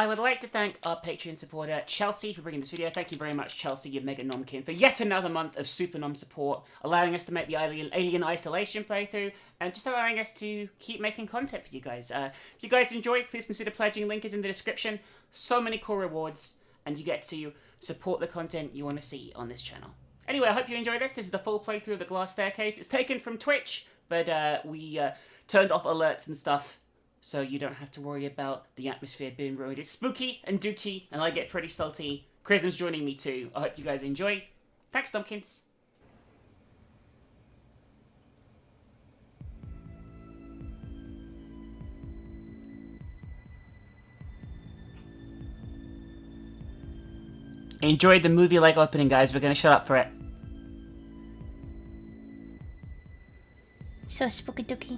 I would like to thank our Patreon supporter, Chelsea, for bringing this video. Thank you very much, Chelsea, your Mega Nomkin, for yet another month of Super Nom support, allowing us to make the Alien Isolation playthrough, and just allowing us to keep making content for you guys. If you guys enjoy, please consider pledging. Link is in the description. So many cool rewards, and you get to support the content you want to see on this channel. Anyway, I hope you enjoyed this. This is the full playthrough of the Glass Staircase. It's taken from Twitch, but we turned off alerts and stuff, so you don't have to worry about the atmosphere being ruined. It's spooky and dooky, and I get pretty salty. Chrism's joining me too. I hope you guys enjoy. Thanks, Dumpkins. Enjoyed the movie-like opening, guys. We're gonna shut up for it. So spooky dooky.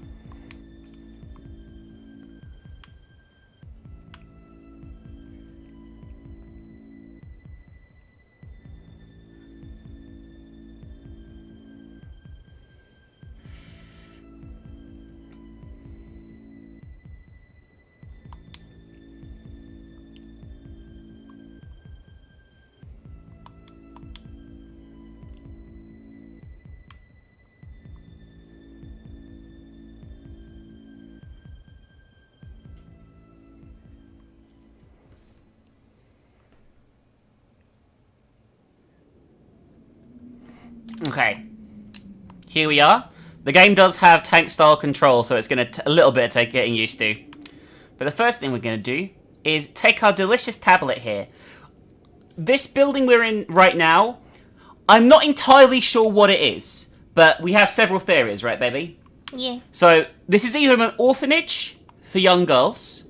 Okay, here we are. The game does have tank-style control, so it's going to a little bit of getting used to. But the first thing we're going to do is take our delicious tablet here. This building we're in right now, I'm not entirely sure what it is, but we have several theories, right, baby? Yeah. So, this is either an orphanage for young girls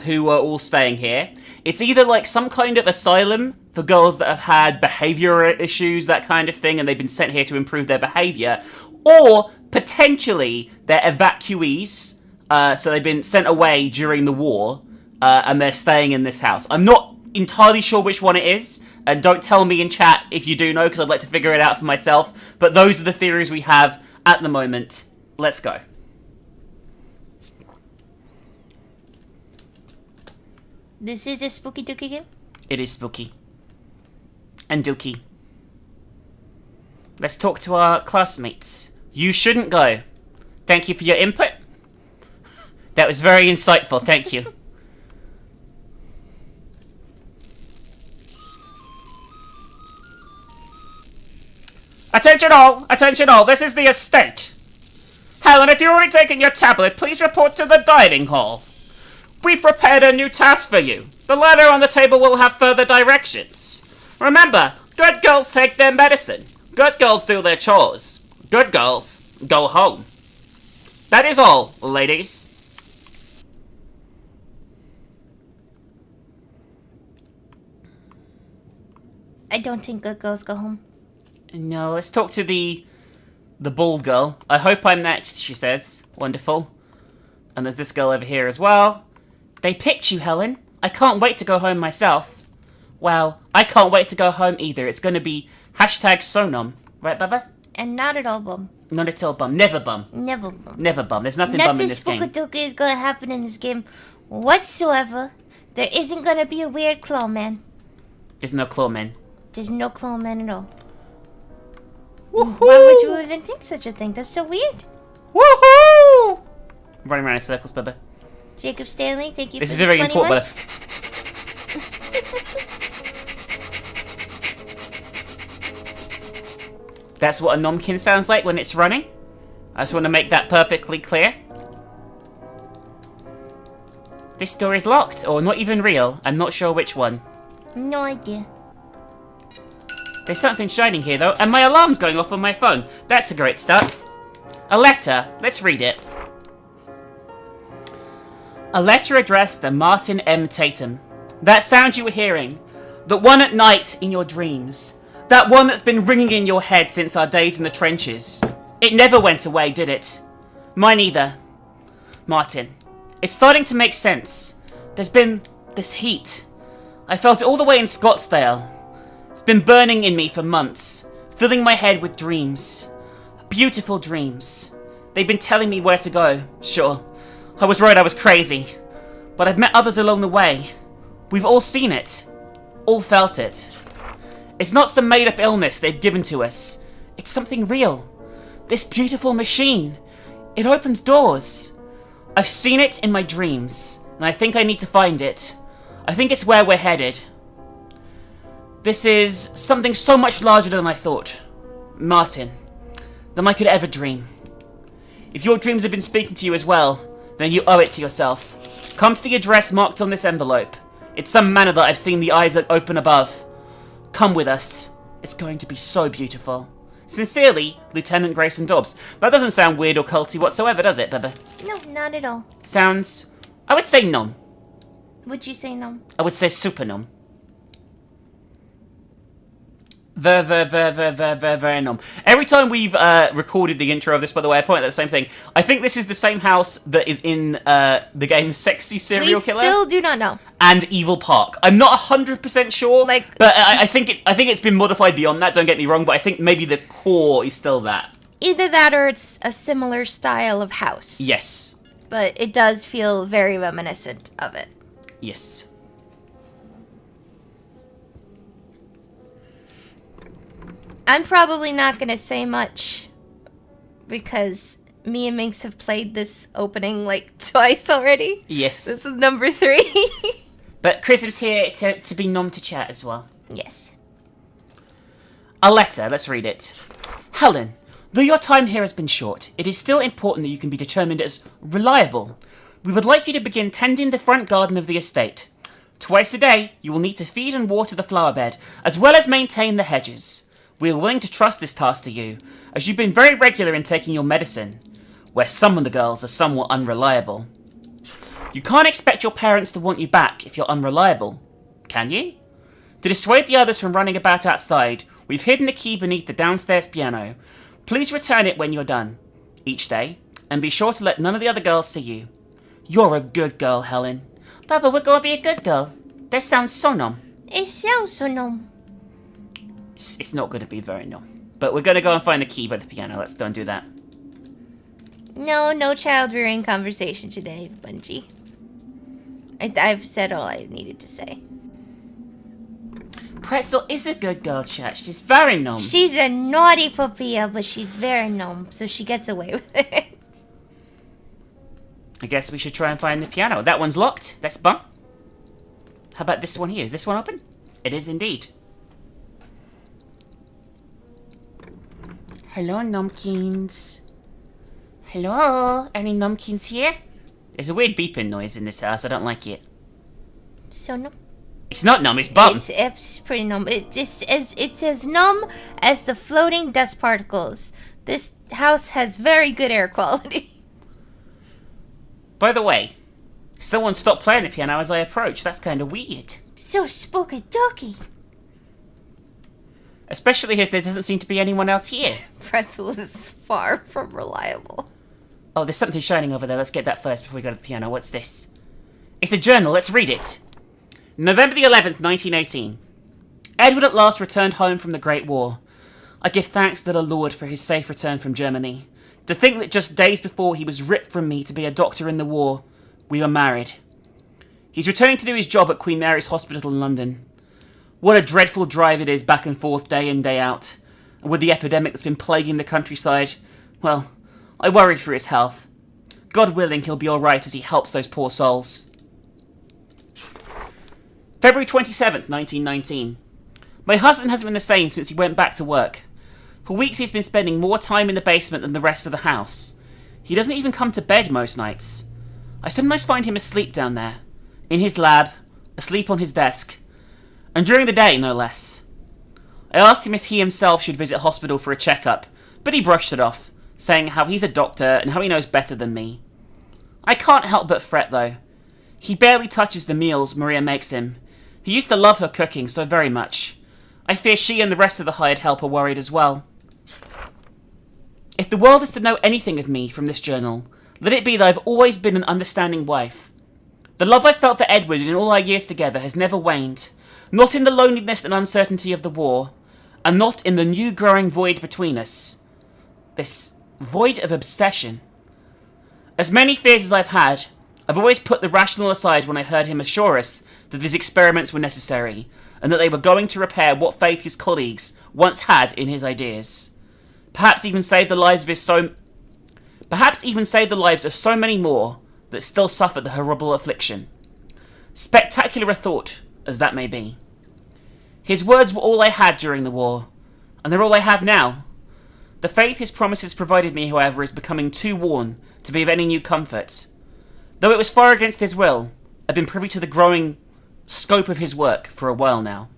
who are all staying here. It's either like some kind of asylum for girls that have had behavioural issues, that kind of thing, and they've been sent here to improve their behaviour. Or, potentially, they're evacuees, so they've been sent away during the war, and they're staying in this house. I'm not entirely sure which one it is, and don't tell me in chat if you do know, because I'd like to figure it out for myself. But those are the theories we have at the moment. Let's go. This is a spooky dooky game? It is spooky. And dooky. Let's talk to our classmates. You shouldn't go. Thank you for your input. That was very insightful, thank you. Attention all, this is the estate. Helen, if you've already taken your tablet, please report to the dining hall. We prepared a new task for you. The letter on the table will have further directions. Remember, good girls take their medicine. Good girls do their chores. Good girls go home. That is all, ladies. I don't think good girls go home. No, let's talk to the bald girl. I hope I'm next, she says. Wonderful. And there's this girl over here as well. They picked you, Helen. I can't wait to go home myself. Well, I can't wait to go home either. It's going to be #Sonom. Right, Bubba? And not at all bum. Not at all bum. Never bum. Never bum. Never bum. There's nothing bum in this game. Nothing spooky dooky is gonna happen in this game whatsoever. There isn't gonna be a weird claw man. There's no clawmen. There's no claw man at all. Woohoo! Why would you even think such a thing? That's so weird. Woohoo! I'm running around in circles, Bubba. Jacob Stanley, thank you This for is the very 20 important, months. That's what a nomkin sounds like when it's running. I just want to make that perfectly clear. This door is locked, or not even real. I'm not sure which one. No idea. There's something shining here, though, and my alarm's going off on my phone. That's a great start. A letter. Let's read it. A letter addressed to Martin M. Tatum. That sound you were hearing. The one at night in your dreams. That one that's been ringing in your head since our days in the trenches. It never went away, did it? Mine either. Martin. It's starting to make sense. There's been this heat. I felt it all the way in Scottsdale. It's been burning in me for months, filling my head with dreams. Beautiful dreams. They've been telling me where to go, sure. I was worried I was crazy, but I've met others along the way. We've all seen it. All felt it. It's not some made-up illness they've given to us. It's something real. This beautiful machine. It opens doors. I've seen it in my dreams, and I think I need to find it. I think it's where we're headed. This is something so much larger than I thought. Martin, than I could ever dream. If your dreams have been speaking to you as well, then you owe it to yourself. Come to the address marked on this envelope. It's some manner that I've seen the eyes open above. Come with us. It's going to be so beautiful. Sincerely, Lieutenant Grayson Dobbs. That doesn't sound weird or culty whatsoever, does it, Bubba? No, not at all. Sounds... I would say nom. Would you say no? I would say super nom. Very nom. Every time we've recorded the intro of this, by the way, I point out the same thing. I think this is the same house that is in the game Sexy Serial Killer. We still do not know. And Evil Park. I'm not 100% sure, but I think it's been modified beyond that, don't get me wrong, but I think maybe the core is still that. Either that or it's a similar style of house. Yes. But it does feel very reminiscent of it. Yes. I'm probably not going to say much because me and Minx have played this opening like twice already. Yes. This is number 3. But Chrism's here to be nom to chat as well. Yes. A letter, let's read it. Helen, though your time here has been short, it is still important that you can be determined as reliable. We would like you to begin tending the front garden of the estate. Twice a day, you will need to feed and water the flower bed, as well as maintain the hedges. We are willing to trust this task to you, as you've been very regular in taking your medicine, where some of the girls are somewhat unreliable. You can't expect your parents to want you back if you're unreliable, can you? To dissuade the others from running about outside, we've hidden the key beneath the downstairs piano. Please return it when you're done, each day, and be sure to let none of the other girls see you. You're a good girl, Helen. Papa, we're gonna be a good girl. That sounds so nom. It sounds so nom. It's not going to be very nom. But we're going to go and find the key by the piano. Let's go and do that. No child rearing conversation today, Bungie. I've said all I needed to say. Pretzel is a good girl, chat. She's very nom. She's a naughty papilla, but she's very nom, so she gets away with it. I guess we should try and find the piano. That one's locked. That's bum. How about this one here? Is this one open? It is indeed. Hello, Nomkins. Hello? Any Nomkins here? There's a weird beeping noise in this house. I don't like it. So nom. It's not nom, it's bum. It's pretty nom. It's as numb as the floating dust particles. This house has very good air quality. By the way, someone stopped playing the piano as I approached. That's kind of weird. So spooky dooky. Especially as there doesn't seem to be anyone else here. Pretzel is far from reliable. Oh, there's something shining over there. Let's get that first before we go to the piano. What's this? It's a journal. Let's read it. November the 11th, 1918. Edward at last returned home from the Great War. I give thanks to the Lord for his safe return from Germany. To think that just days before he was ripped from me to be a doctor in the war, we were married. He's returning to do his job at Queen Mary's Hospital in London. What a dreadful drive it is back and forth day in, day out. And with the epidemic that's been plaguing the countryside, well, I worry for his health. God willing, he'll be alright as he helps those poor souls. February 27th, 1919. My husband hasn't been the same since he went back to work. For weeks he's been spending more time in the basement than the rest of the house. He doesn't even come to bed most nights. I sometimes find him asleep down there, in his lab, asleep on his desk. And during the day, no less. I asked him if he himself should visit hospital for a checkup, but he brushed it off, saying how he's a doctor and how he knows better than me. I can't help but fret, though. He barely touches the meals Maria makes him. He used to love her cooking so very much. I fear she and the rest of the hired help are worried as well. If the world is to know anything of me from this journal, let it be that I've always been an understanding wife. The love I've felt for Edward in all our years together has never waned. Not in the loneliness and uncertainty of the war, and not in the new growing void between us. This void of obsession. As many fears as I've had, I've always put the rational aside when I heard him assure us that these experiments were necessary, and that they were going to repair what faith his colleagues once had in his ideas. Perhaps even save the lives of so many more that still suffered the horrible affliction. Spectacular a thought as that may be. His words were all I had during the war, and they're all I have now. The faith his promises provided me, however, is becoming too worn to be of any new comfort. Though it was far against his will, I've been privy to the growing scope of his work for a while now.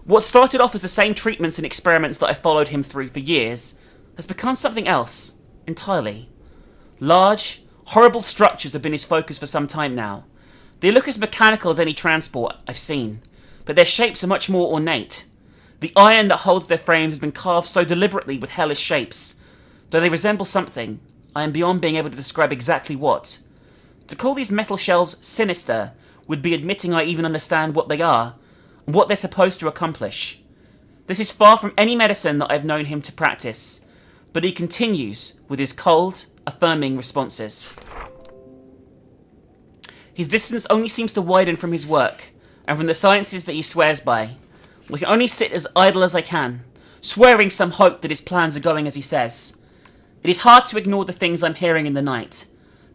What started off as the same treatments and experiments that I followed him through for years has become something else entirely. Large, horrible structures have been his focus for some time now. They look as mechanical as any transport I've seen, but their shapes are much more ornate. The iron that holds their frames has been carved so deliberately with hellish shapes. Though they resemble something, I am beyond being able to describe exactly what. To call these metal shells sinister would be admitting I even understand what they are, and what they're supposed to accomplish. This is far from any medicine that I've known him to practice, but he continues with his cold, affirming responses. His distance only seems to widen from his work, and from the sciences that he swears by. I can only sit as idle as I can, swearing some hope that his plans are going as he says. It is hard to ignore the things I'm hearing in the night,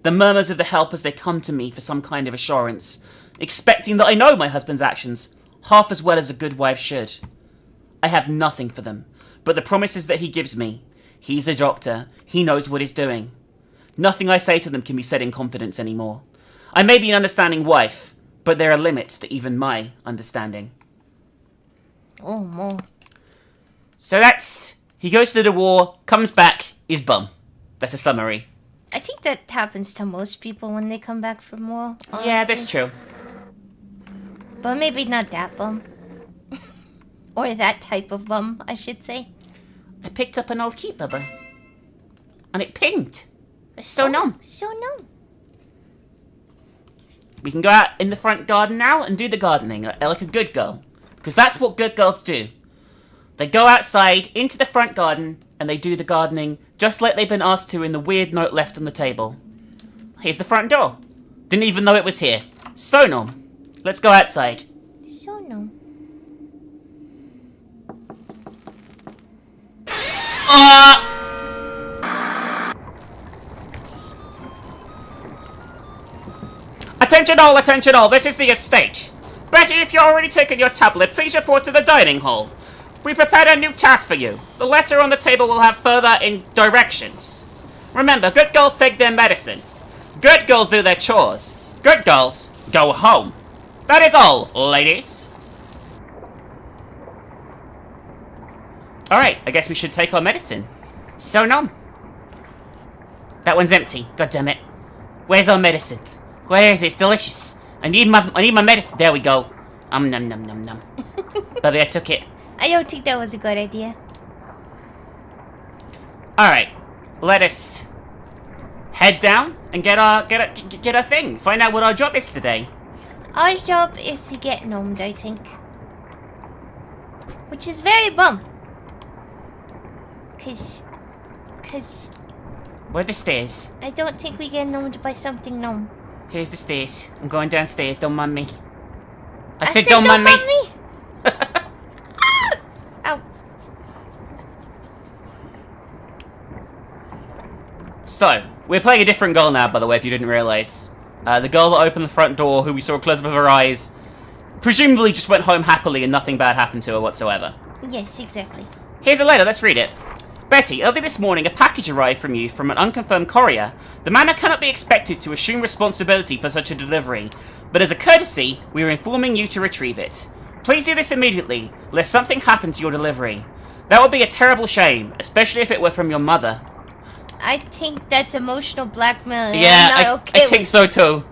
the murmurs of the help as they come to me for some kind of assurance, expecting that I know my husband's actions half as well as a good wife should. I have nothing for them, but the promises that he gives me. He's a doctor, he knows what he's doing. Nothing I say to them can be said in confidence anymore. I may be an understanding wife, but there are limits to even my understanding. Oh, more. So that's... He goes to the war, comes back, is bum. That's a summary. I think that happens to most people when they come back from war. Honestly. Yeah, that's true. But maybe not that bum. Or that type of bum, I should say. I picked up an old key, Bubba. And it pinged. It's so numb. So numb. We can go out in the front garden now and do the gardening like a good girl. Because that's what good girls do. They go outside into the front garden and they do the gardening just like they've been asked to in the weird note left on the table. Here's the front door. Didn't even know it was here. So numb. Let's go outside. So numb. Attention all, this is the estate. Betty, if you're already taken your tablet, please report to the dining hall. We prepared a new task for you. The letter on the table will have further directions. Remember, good girls take their medicine. Good girls do their chores. Good girls go home. That is all, ladies. Alright, I guess we should take our medicine. So numb. That one's empty, god damn it. Where's our medicine? Where is it? It's delicious. I need my medicine. There we go. Num num num num. Baby, I took it. I don't think that was a good idea. Alright. Let us head down and get our thing. Find out what our job is today. Our job is to get gnomed, I think. Which is very bum. Cause Where are the stairs? I don't think we get gnomed by something gnome. Here's the stairs. I'm going downstairs. Don't mind me. I said don't mind me. Ow. So, we're playing a different girl now, by the way, if you didn't realise. The girl that opened the front door, who we saw a close-up of her eyes, presumably just went home happily and nothing bad happened to her whatsoever. Yes, exactly. Here's a letter. Let's read it. Betty, early this morning a package arrived from you from an unconfirmed courier. The manor cannot be expected to assume responsibility for such a delivery, but as a courtesy, we are informing you to retrieve it. Please do this immediately, lest something happen to your delivery. That would be a terrible shame, especially if it were from your mother. I think that's emotional blackmail. Yeah, I think so too.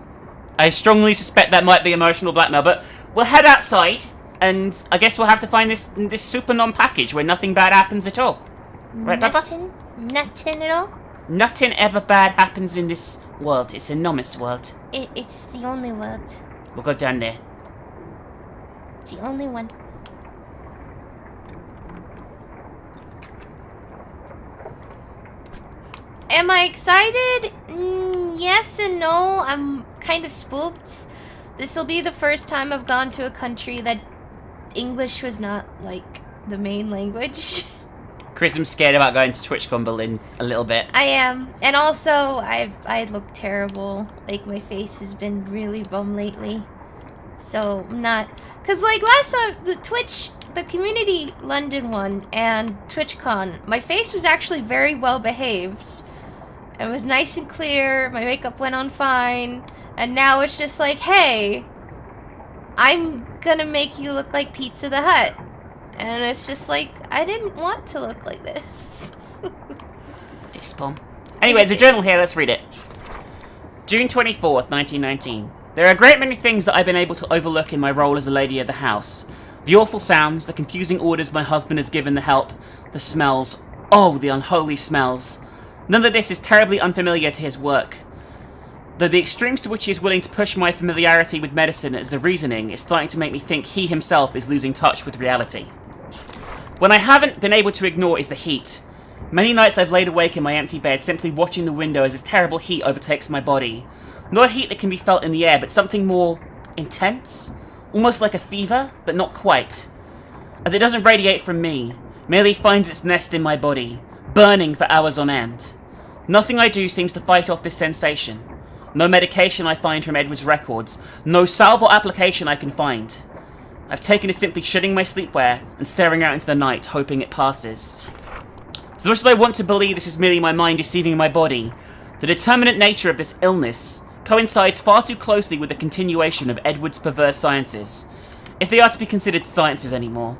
I strongly suspect that might be emotional blackmail, but we'll head outside, and I guess we'll have to find this super non-package where nothing bad happens at all. Right, Papa? Nothing at all? Nothing ever bad happens in this world. It's a nomist world. It's the only world. We'll go down there. It's the only one. Am I excited? Yes and no. I'm kind of spooked. This will be the first time I've gone to a country that English was not, like, the main language. Chrism's scared about going to TwitchCon Berlin a little bit. I am. And also, I look terrible. Like, my face has been really bum lately. So, I'm not... Because, like, last time, the Community London one and TwitchCon, my face was actually very well behaved. It was nice and clear, my makeup went on fine, and now it's just like, hey, I'm gonna make you look like Pizza the Hut. And it's just like, I didn't want to look like this. This bomb. Anyway, there's a journal here, let's read it. June 24th, 1919. There are a great many things that I've been able to overlook in my role as a lady of the house. The awful sounds, the confusing orders my husband has given the help, the smells. Oh, the unholy smells. None of this is terribly unfamiliar to his work. Though the extremes to which he is willing to push my familiarity with medicine as the reasoning is starting to make me think he himself is losing touch with reality. What I haven't been able to ignore is the heat. Many nights I've laid awake in my empty bed simply watching the window as this terrible heat overtakes my body. Not a heat that can be felt in the air, but something more intense? Almost like a fever, but not quite. As it doesn't radiate from me, merely finds its nest in my body, burning for hours on end. Nothing I do seems to fight off this sensation. No medication I find from Edward's records, no salve or application I can find. I've taken to simply shutting my sleepwear and staring out into the night, hoping it passes. As much as I want to believe this is merely my mind deceiving my body, the determinate nature of this illness coincides far too closely with the continuation of Edward's perverse sciences, if they are to be considered sciences anymore.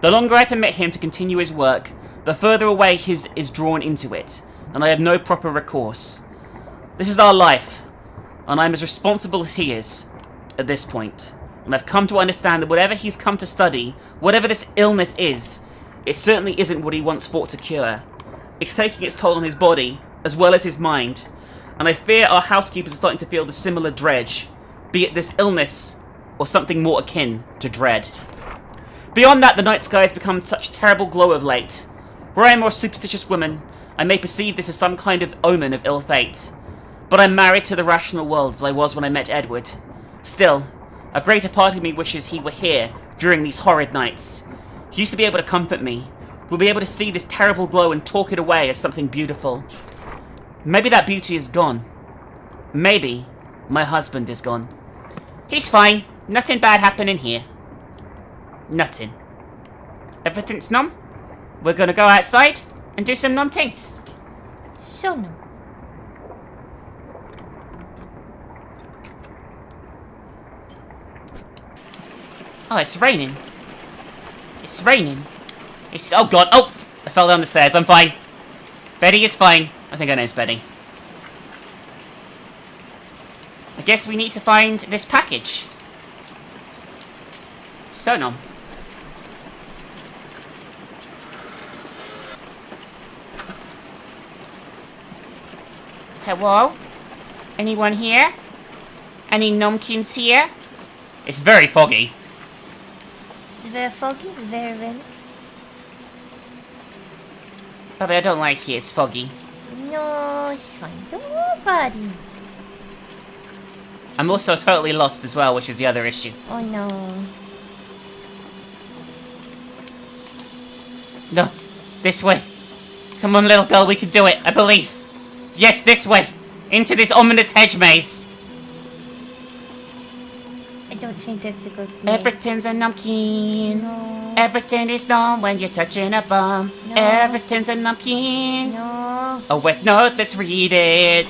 The longer I permit him to continue his work, the further away his is drawn into it, and I have no proper recourse. This is our life, and I'm as responsible as he is, at this point. And I've come to understand that whatever he's come to study, whatever this illness is, it certainly isn't what he once fought to cure. It's taking its toll on his body, as well as his mind, and I fear our housekeepers are starting to feel the similar dredge, be it this illness, or something more akin to dread. Beyond that, the night sky has become such terrible glow of late. Were I a more superstitious woman, I may perceive this as some kind of omen of ill fate. But I'm married to the rational world as I was when I met Edward. Still, a greater part of me wishes he were here during these horrid nights. He used to be able to comfort me. We'll be able to see this terrible glow and talk it away as something beautiful. Maybe that beauty is gone. Maybe my husband is gone. He's fine. Nothing bad happening here. Nothing. Everything's numb. We're gonna go outside and do some numb things. So no. Oh, it's raining. It's raining. It's... Oh, God. Oh! I fell down the stairs. I'm fine. Betty is fine. I think her name's Betty. I guess we need to find this package. Sonom. Hello? Anyone here? Any nomkins here? It's very foggy. It's very foggy, very rainy. But I don't like it, it's foggy. No, it's fine. Don't worry. I'm also totally lost as well, which is the other issue. Oh no. No, this way. Come on, little girl, we can do it, I believe. Yes, this way. Into this ominous hedge maze. I don't think that's a good way. Everything's a numpkin. No. Everything is numb when you're touching a bum. No. Everything's a numpkin. No. Oh, wait, no, let's read it.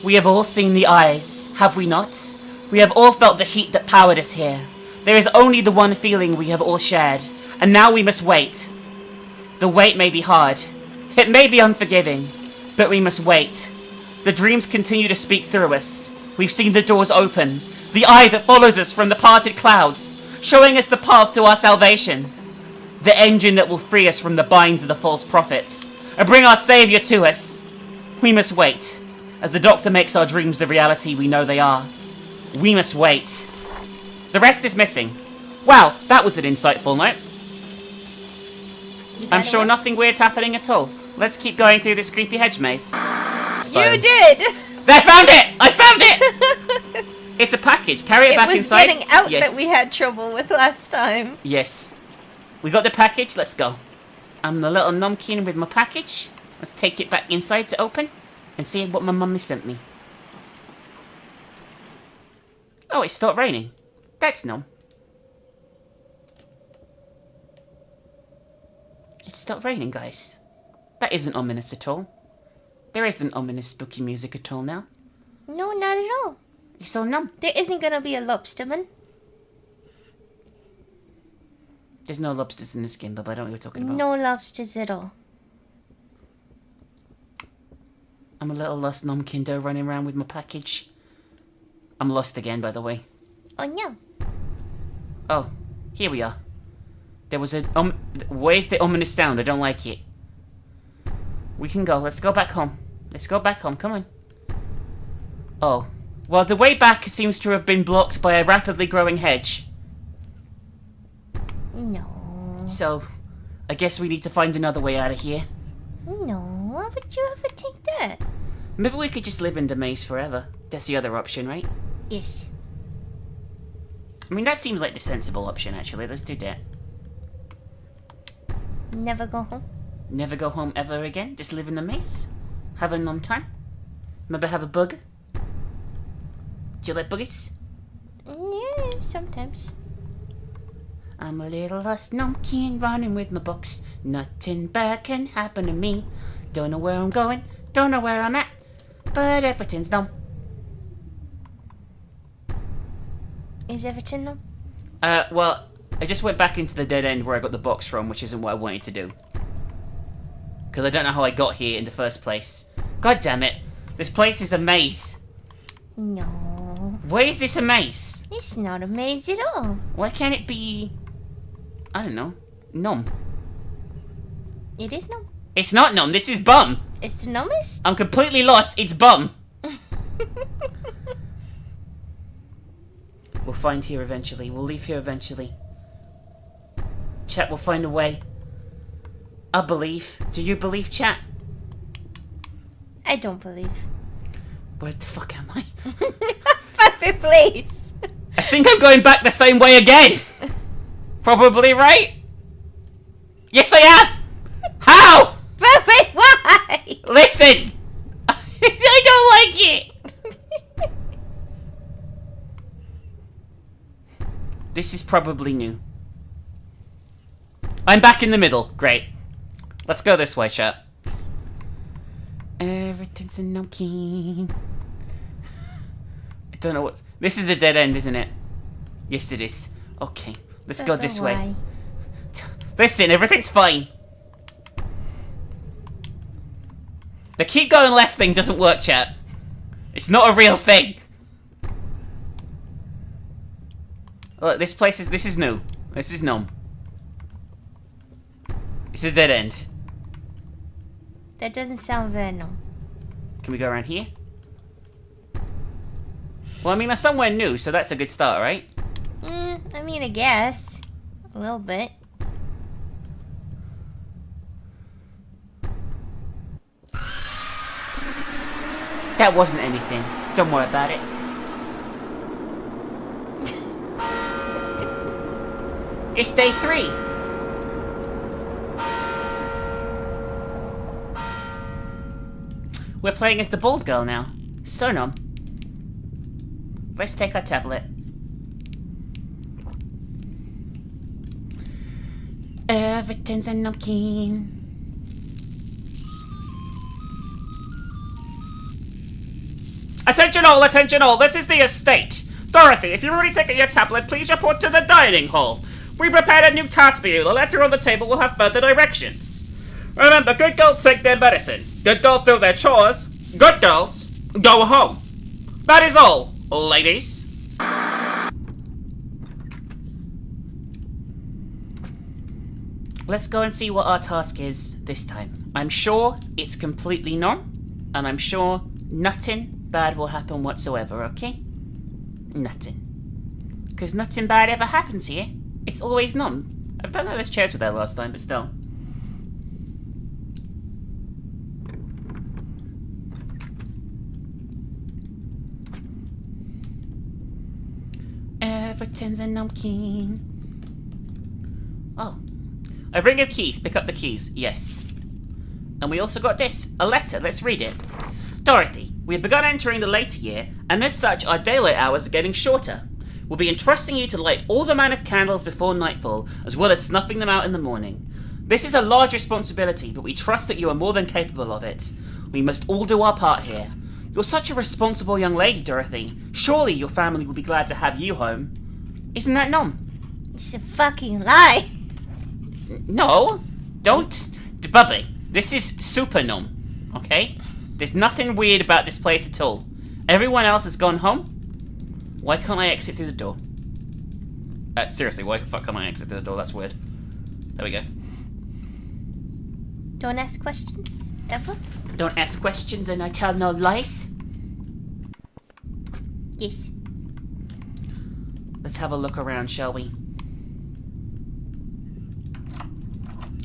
We have all seen the eyes, have we not? We have all felt the heat that powered us here. There is only the one feeling we have all shared, and now we must wait. The wait may be hard. It may be unforgiving, but we must wait. The dreams continue to speak through us. We've seen the doors open, the eye that follows us from the parted clouds, showing us the path to our salvation. The engine that will free us from the binds of the false prophets, and bring our Saviour to us. We must wait, as the Doctor makes our dreams the reality we know they are. We must wait. The rest is missing. Wow, that was an insightful note. I'm sure nothing weird's happening at all. Let's keep going through this creepy hedge maze. You did! I found it! I found it! It's a package. Carry it, back inside. It was getting out Yes. that we had trouble with last time. Yes. We got the package. Let's go. I'm the little Nomkin with my package. Let's take it back inside to open and see what my mummy sent me. Oh, it stopped raining. That's Nom. It stopped raining, guys. That isn't ominous at all. There isn't ominous spooky music at all now. No, not at all. It's all numb. There isn't gonna be a lobsterman. There's no lobsters in this game, but I don't know what you're talking about. No lobsters at all. I'm a little lost Nomkindo running around with my package. I'm lost again, by the way. Oh no. Oh, here we are. There was a where's the ominous sound? I don't like it. We can go. Let's go back home. Let's go back home. Come on. Oh. Well, the way back seems to have been blocked by a rapidly growing hedge. No. So, I guess we need to find another way out of here. No. Why would you ever think that? Maybe we could just live in the maze forever. That's the other option, right? Yes. I mean, that seems like the sensible option, actually. Let's do that. Never go home. Never go home ever again? Just live in the maze? Have a nom time? Maybe have a bug? Do you like buggies? Yeah, sometimes. I'm a little lost Nomkin running with my box. Nothing bad can happen to me. Don't know where I'm going, don't know where I'm at, but everything's numb. Is Everton no? Well, I just went back into the dead end where I got the box from, which isn't what I wanted to do. Because I don't know how I got here in the first place. God damn it. This place is a maze. No. Why is this a maze? It's not a maze at all. Why can't it be... I don't know. Nom. It is no. It's not Nom, this is Bum. It's the numbest. I'm completely lost, it's Bum. We'll find here eventually. We'll leave here eventually. Chat will find a way. I believe. Do you believe, chat? I don't believe. Where the fuck am I? Perfect place. I think I'm going back the same way again. Probably right? Yes, I am. How? But wait, why? Listen. I don't like it. This is probably new. I'm back in the middle. Great. Let's go this way, chat. Everything's a Nomkin. I don't know what... This is a dead end, isn't it? Yes, it is. Okay, let's go this way. Listen, everything's fine. The keep going left thing doesn't work, chat. It's not a real thing. Look, this place is... This is new. This is Nom. It's a dead end. That doesn't sound venom. Can we go around here? Well, I mean, that's somewhere new, so that's a good start, right? I mean, I guess. A little bit. That wasn't anything. Don't worry about it. It's day 3. We're playing as the bald girl now. So Nom. Let's take our tablet. Everything's a Nomkin. Attention all, this is the estate. Dorothy, if you've already taken your tablet, please report to the dining hall. We prepared a new task for you. The letter on the table will have further directions. Remember, good girls take their medicine. Good girls do their chores. Good girls go home. That is all, ladies. Let's go and see what our task is this time. I'm sure it's completely Nom, and I'm sure nothing bad will happen whatsoever, okay? Nothing. Because nothing bad ever happens here. It's always Nom. I don't know those chairs were there last time, but still. buttons and Nomkin. Oh. A ring of keys. Pick up the keys. Yes. And we also got this. A letter. Let's read it. Dorothy, we have begun entering the later year, and as such, our daylight hours are getting shorter. We'll be entrusting you to light all the manor's candles before nightfall, as well as snuffing them out in the morning. This is a large responsibility, but we trust that you are more than capable of it. We must all do our part here. You're such a responsible young lady, Dorothy. Surely your family will be glad to have you home. Isn't that Nom? It's a fucking lie. No, don't. Bubby, this is Super Nom, okay? There's nothing weird about this place at all. Everyone else has gone home. Why can't I exit through the door? Seriously, why the fuck can't I exit through the door? That's weird. There we go. Don't ask questions, ever? Don't ask questions and I tell no lies? Yes. Let's have a look around, shall we?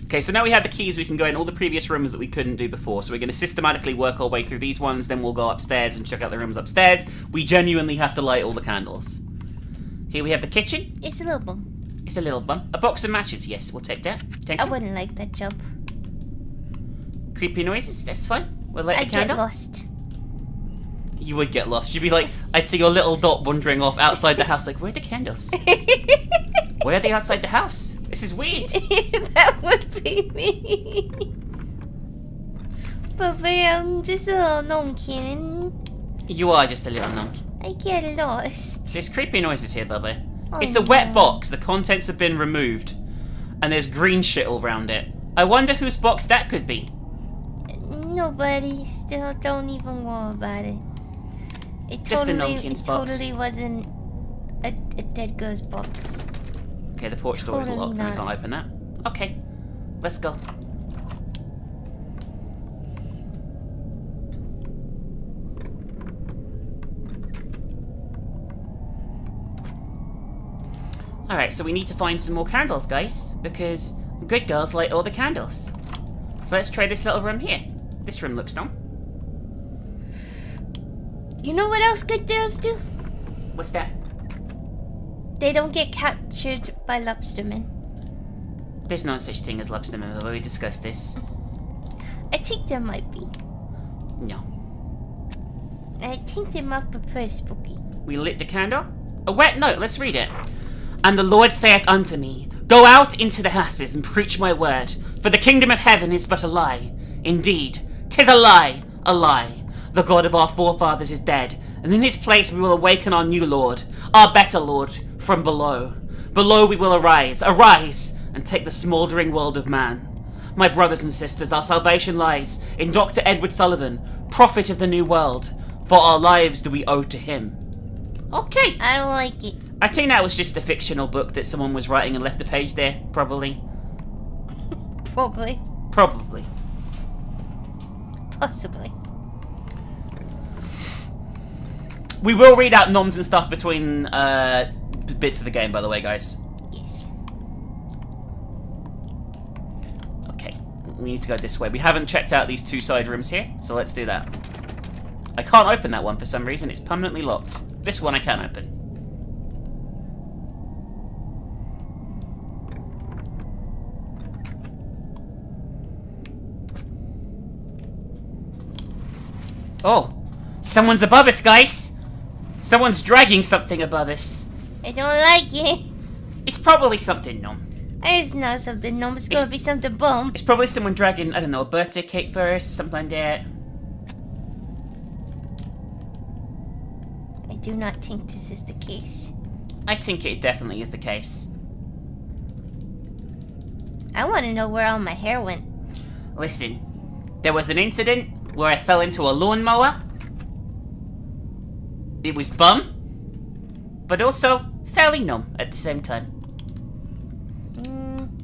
Okay, so now we have the keys, we can go in all the previous rooms that we couldn't do before. So we're going to systematically work our way through these ones, then we'll go upstairs and check out the rooms upstairs. We genuinely have to light all the candles. Here we have the kitchen. It's a little bum. It's a little bum. A box of matches, yes, we'll take that. Thank I you. wouldn't like that job. Creepy noises, that's fine. We'll light I'd the candle. get lost. You would get lost. You'd be like, I'd see your little dot wandering off outside the house, like, where are the candles? Why are they outside the house? This is weird. That would be me. But I'm just a little Nomkin. You are just a little nunk. I get lost. There's creepy noises here, Bubba. Oh, It's a wet no. box. The contents have been removed. And there's green shit all around it. I wonder whose box that could be. Nobody. Still don't even worry about it. It Just the totally, Nomkin's it box. totally wasn't a dead girl's box. Okay, the porch door is Totally locked and we not. can't open that. Okay, let's go. Alright, so we need to find some more candles, guys, because good girls light all the candles. So let's try this little room here. This room looks dumb. You know what else good girls do? What's that? They don't get captured by lobstermen. There's no such thing as lobstermen, but we discussed this. I think there might be. No. I think they might be pretty spooky. We lit the candle. A wet note, let's read it. And the Lord saith unto me, Go out into the houses and preach my word, for the kingdom of heaven is but a lie. Indeed, 'tis a lie, a lie. The God of our forefathers is dead, and in his place we will awaken our new Lord, our better Lord, from below. Below we will arise, and take the smouldering world of man. My brothers and sisters, our salvation lies in Dr. Edward Sullivan, prophet of the new world, for our lives do we owe to him. Okay. I don't like it. I think that was just a fictional book that someone was writing and left a page there, probably. Probably. Probably. Possibly. We will read out noms and stuff between bits of the game, by the way, guys. Yes. Okay, we need to go this way. We haven't checked out these two side rooms here, so let's do that. I can't open that one for some reason. It's permanently locked. This one I can open. Oh, someone's above us, guys. Someone's dragging something above us. I don't like it. It's probably something nom. It's not something normal. It's gonna be something bomb. It's probably someone dragging, I don't know, a birthday cake for us, something like that. I do not think this is the case. I think it definitely is the case. I want to know where all my hair went. Listen, there was an incident where I fell into a lawnmower. It was bum, but also fairly numb at the same time.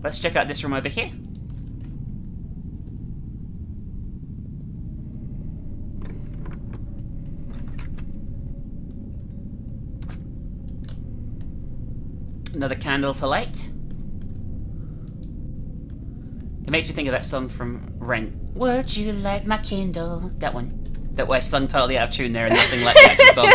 Let's check out this room over here. Another candle to light. It makes me think of that song from Rent. Would you light my candle? That one. That way I sung totally out of tune there and nothing like the actual song.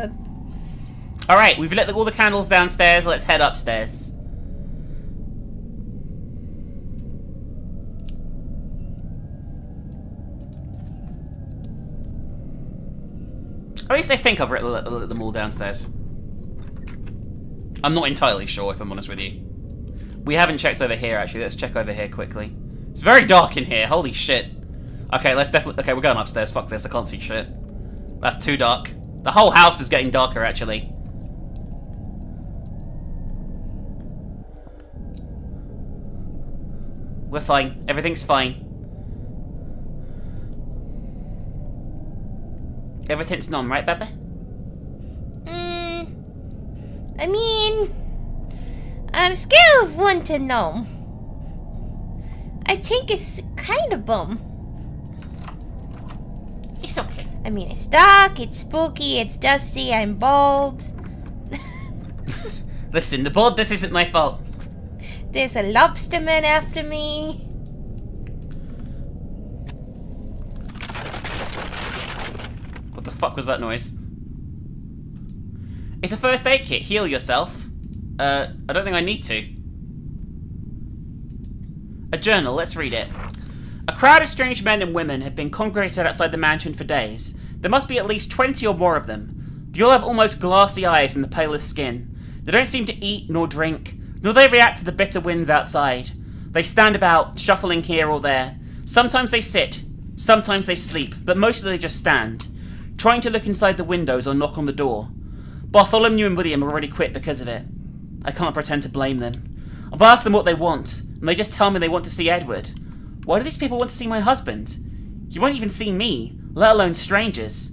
god. Alright, we've lit all the candles downstairs. Let's head upstairs. Or at least they think I've lit them all downstairs. I'm not entirely sure, if I'm honest with you. We haven't checked over here, actually. Let's check over here quickly. It's very dark in here. Holy shit. Okay, let's definitely... Okay, we're going upstairs. Fuck this. I can't see shit. That's too dark. The whole house is getting darker, actually. We're fine. Everything's fine. Everything's numb, right, Bebe? I mean, on a scale of 1 to numb, I think it's kind of bum. It's okay. I mean, it's dark, it's spooky, it's dusty, I'm bald. Listen, the board, this isn't my fault. There's a lobsterman after me. What the fuck was that noise? It's a first aid kit. Heal yourself. I don't think I need to. A journal. Let's read it. A crowd of strange men and women have been congregated outside the mansion for days. There must be at least 20 or more of them. They all have almost glassy eyes and the palest skin. They don't seem to eat nor drink, nor they react to the bitter winds outside. They stand about, shuffling here or there. Sometimes they sit, sometimes they sleep, but mostly they just stand, trying to look inside the windows or knock on the door. Bartholomew and William have already quit because of it. I can't pretend to blame them. I've asked them what they want, and they just tell me they want to see Edward. Why do these people want to see my husband? He won't even see me, let alone strangers.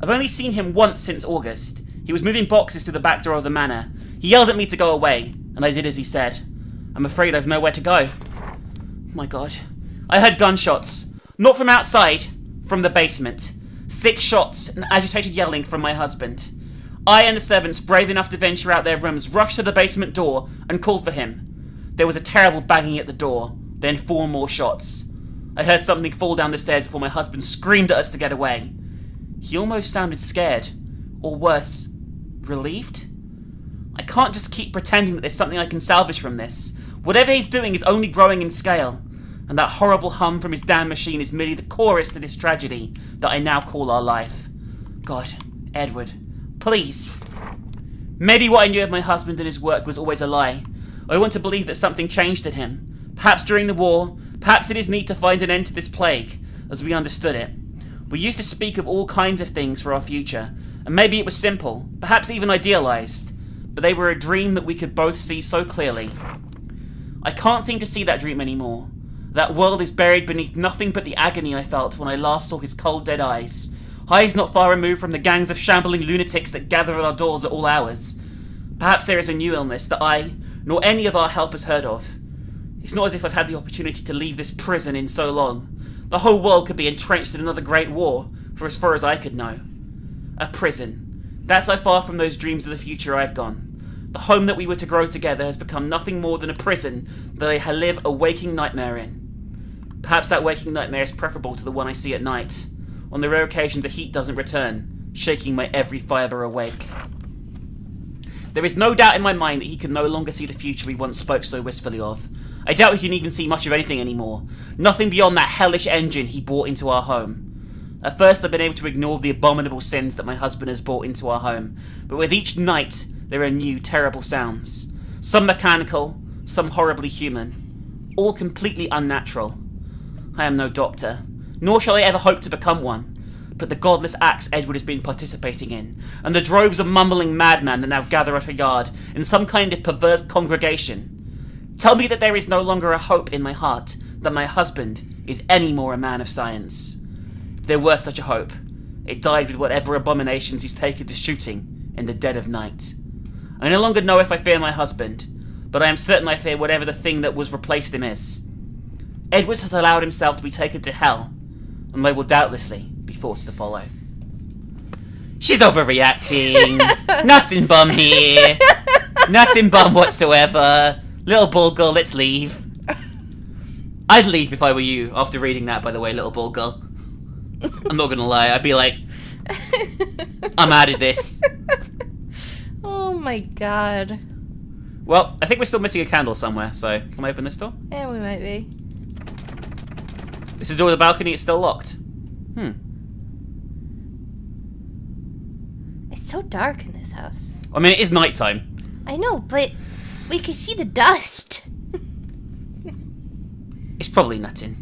I've only seen him once since August. He was moving boxes to the back door of the manor. He yelled at me to go away, and I did as he said. I'm afraid I've nowhere to go. My God. I heard gunshots. Not from outside, from the basement. 6 shots and agitated yelling from my husband. I and the servants, brave enough to venture out their rooms, rushed to the basement door and called for him. There was a terrible banging at the door, then 4 more shots. I heard something fall down the stairs before my husband screamed at us to get away. He almost sounded scared. Or worse, relieved? I can't just keep pretending that there's something I can salvage from this. Whatever he's doing is only growing in scale. And that horrible hum from his damn machine is merely the chorus to this tragedy that I now call our life. God, Edward, please. Maybe what I knew of my husband and his work was always a lie. I want to believe that something changed in him. Perhaps during the war, perhaps in his need to find an end to this plague, as we understood it. We used to speak of all kinds of things for our future, and maybe it was simple, perhaps even idealized, but they were a dream that we could both see so clearly. I can't seem to see that dream anymore. That world is buried beneath nothing but the agony I felt when I last saw his cold dead eyes not far removed from the gangs of shambling lunatics that gather at our doors at all hours. Perhaps there is a new illness that I, nor any of our help has heard of. It's not as if I've had the opportunity to leave this prison in so long. The whole world could be entrenched in another great war, for as far as I could know. A prison. That's how far from those dreams of the future I've gone. The home that we were to grow together has become nothing more than a prison that I live a waking nightmare in. Perhaps that waking nightmare is preferable to the one I see at night, on the rare occasion the heat doesn't return, shaking my every fibre awake. There is no doubt in my mind that he can no longer see the future we once spoke so wistfully of. I doubt he can even see much of anything anymore. Nothing beyond that hellish engine he brought into our home. At first I've been able to ignore the abominable sins that my husband has brought into our home, but with each night there are new, terrible sounds. Some mechanical, some horribly human. All completely unnatural. I am no doctor, nor shall I ever hope to become one, but the godless acts Edward has been participating in, and the droves of mumbling madmen that now gather at our yard in some kind of perverse congregation, tell me that there is no longer a hope in my heart that my husband is any more a man of science. If there were such a hope, it died with whatever abominations he's taken to shooting in the dead of night. I no longer know if I fear my husband, but I am certain I fear whatever the thing that was replaced him is. Edwards has allowed himself to be taken to hell, and they will doubtlessly be forced to follow. She's overreacting. Nothing bum here. Nothing bum whatsoever. Little bald girl, let's leave. I'd leave if I were you, after reading that, by the way, little bald girl. I'm not gonna lie, I'd be like, I'm out of this. Oh my god. Well, I think we're still missing a candle somewhere, so can I open this door? Yeah, we might be. This is the door to the balcony, it's still locked. It's so dark in this house. I mean, it is nighttime. I know, but we can see the dust. It's probably nothing.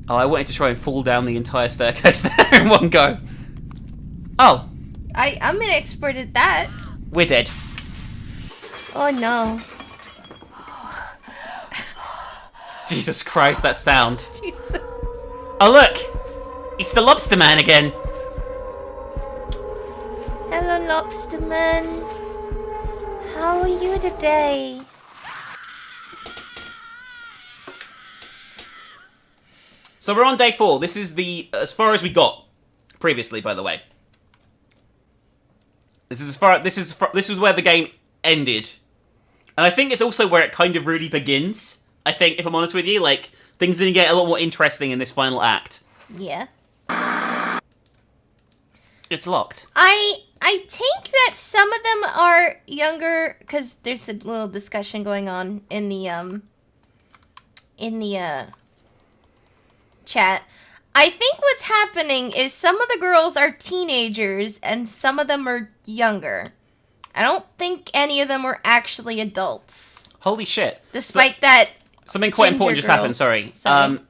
Oh, I wanted to try and fall down the entire staircase there in one go. Oh, I'm an expert at that. we're dead. Oh no. Jesus Christ, that sound. Jesus. Oh, look! It's the Lobster Man again. Hello, Lobster Man. How are you today? So we're on day 4. This is the as far as we got previously, by the way. This is where the game ended, and I think it's also where it kind of really begins. I think, if I'm honest with you, like things are gonna get a lot more interesting in this final act. Yeah. It's locked. I think that some of them are younger because there's a little discussion going on in the chat. I think what's happening is some of the girls are teenagers and some of them are younger. I don't think any of them were actually adults. Holy shit! Despite that, something quite ginger important just girl. happened. Sorry. Sorry.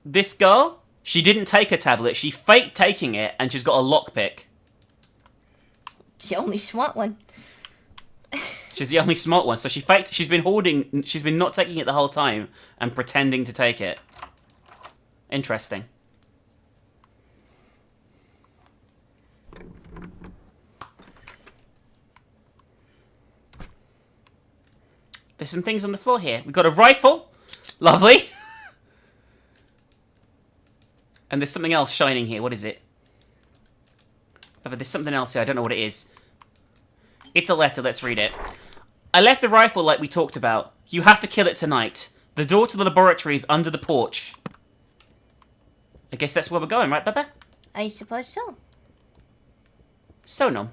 This girl, she didn't take a tablet. She faked taking it, and she's got a lockpick. it's the only smart one. She's the only smart one. So she faked. She's been hoarding. She's been not taking it the whole time and pretending to take it. Interesting. There's some things on the floor here. We've got a rifle. Lovely. And there's something else shining here. What is it? But there's something else here. I don't know what it is. It's a letter. Let's read it. I left the rifle like we talked about. You have to kill it tonight. The door to the laboratory is under the porch. I guess that's where we're going, right, Baba? I suppose so. Sonam.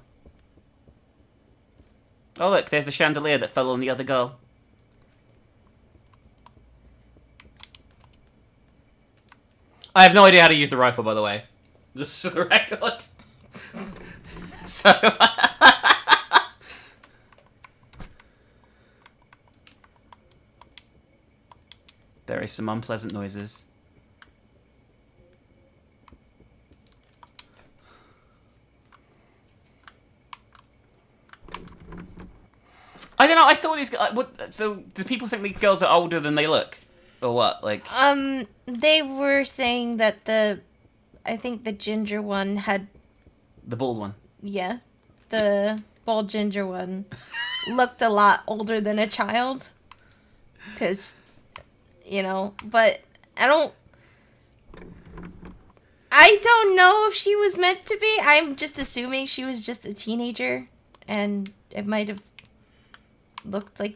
Oh, look, there's the chandelier that fell on the other girl. I have no idea how to use the rifle, by the way. Just for the record. So... there is some unpleasant noises. I don't know, I thought these guys... so, do people think these girls are older than they look? Or what? Like... They were saying that I think the ginger one had... the bald one. Yeah. The bald ginger one looked a lot older than a child. Because, but I don't know if she was meant to be. I'm just assuming she was just a teenager. And it might have looked like...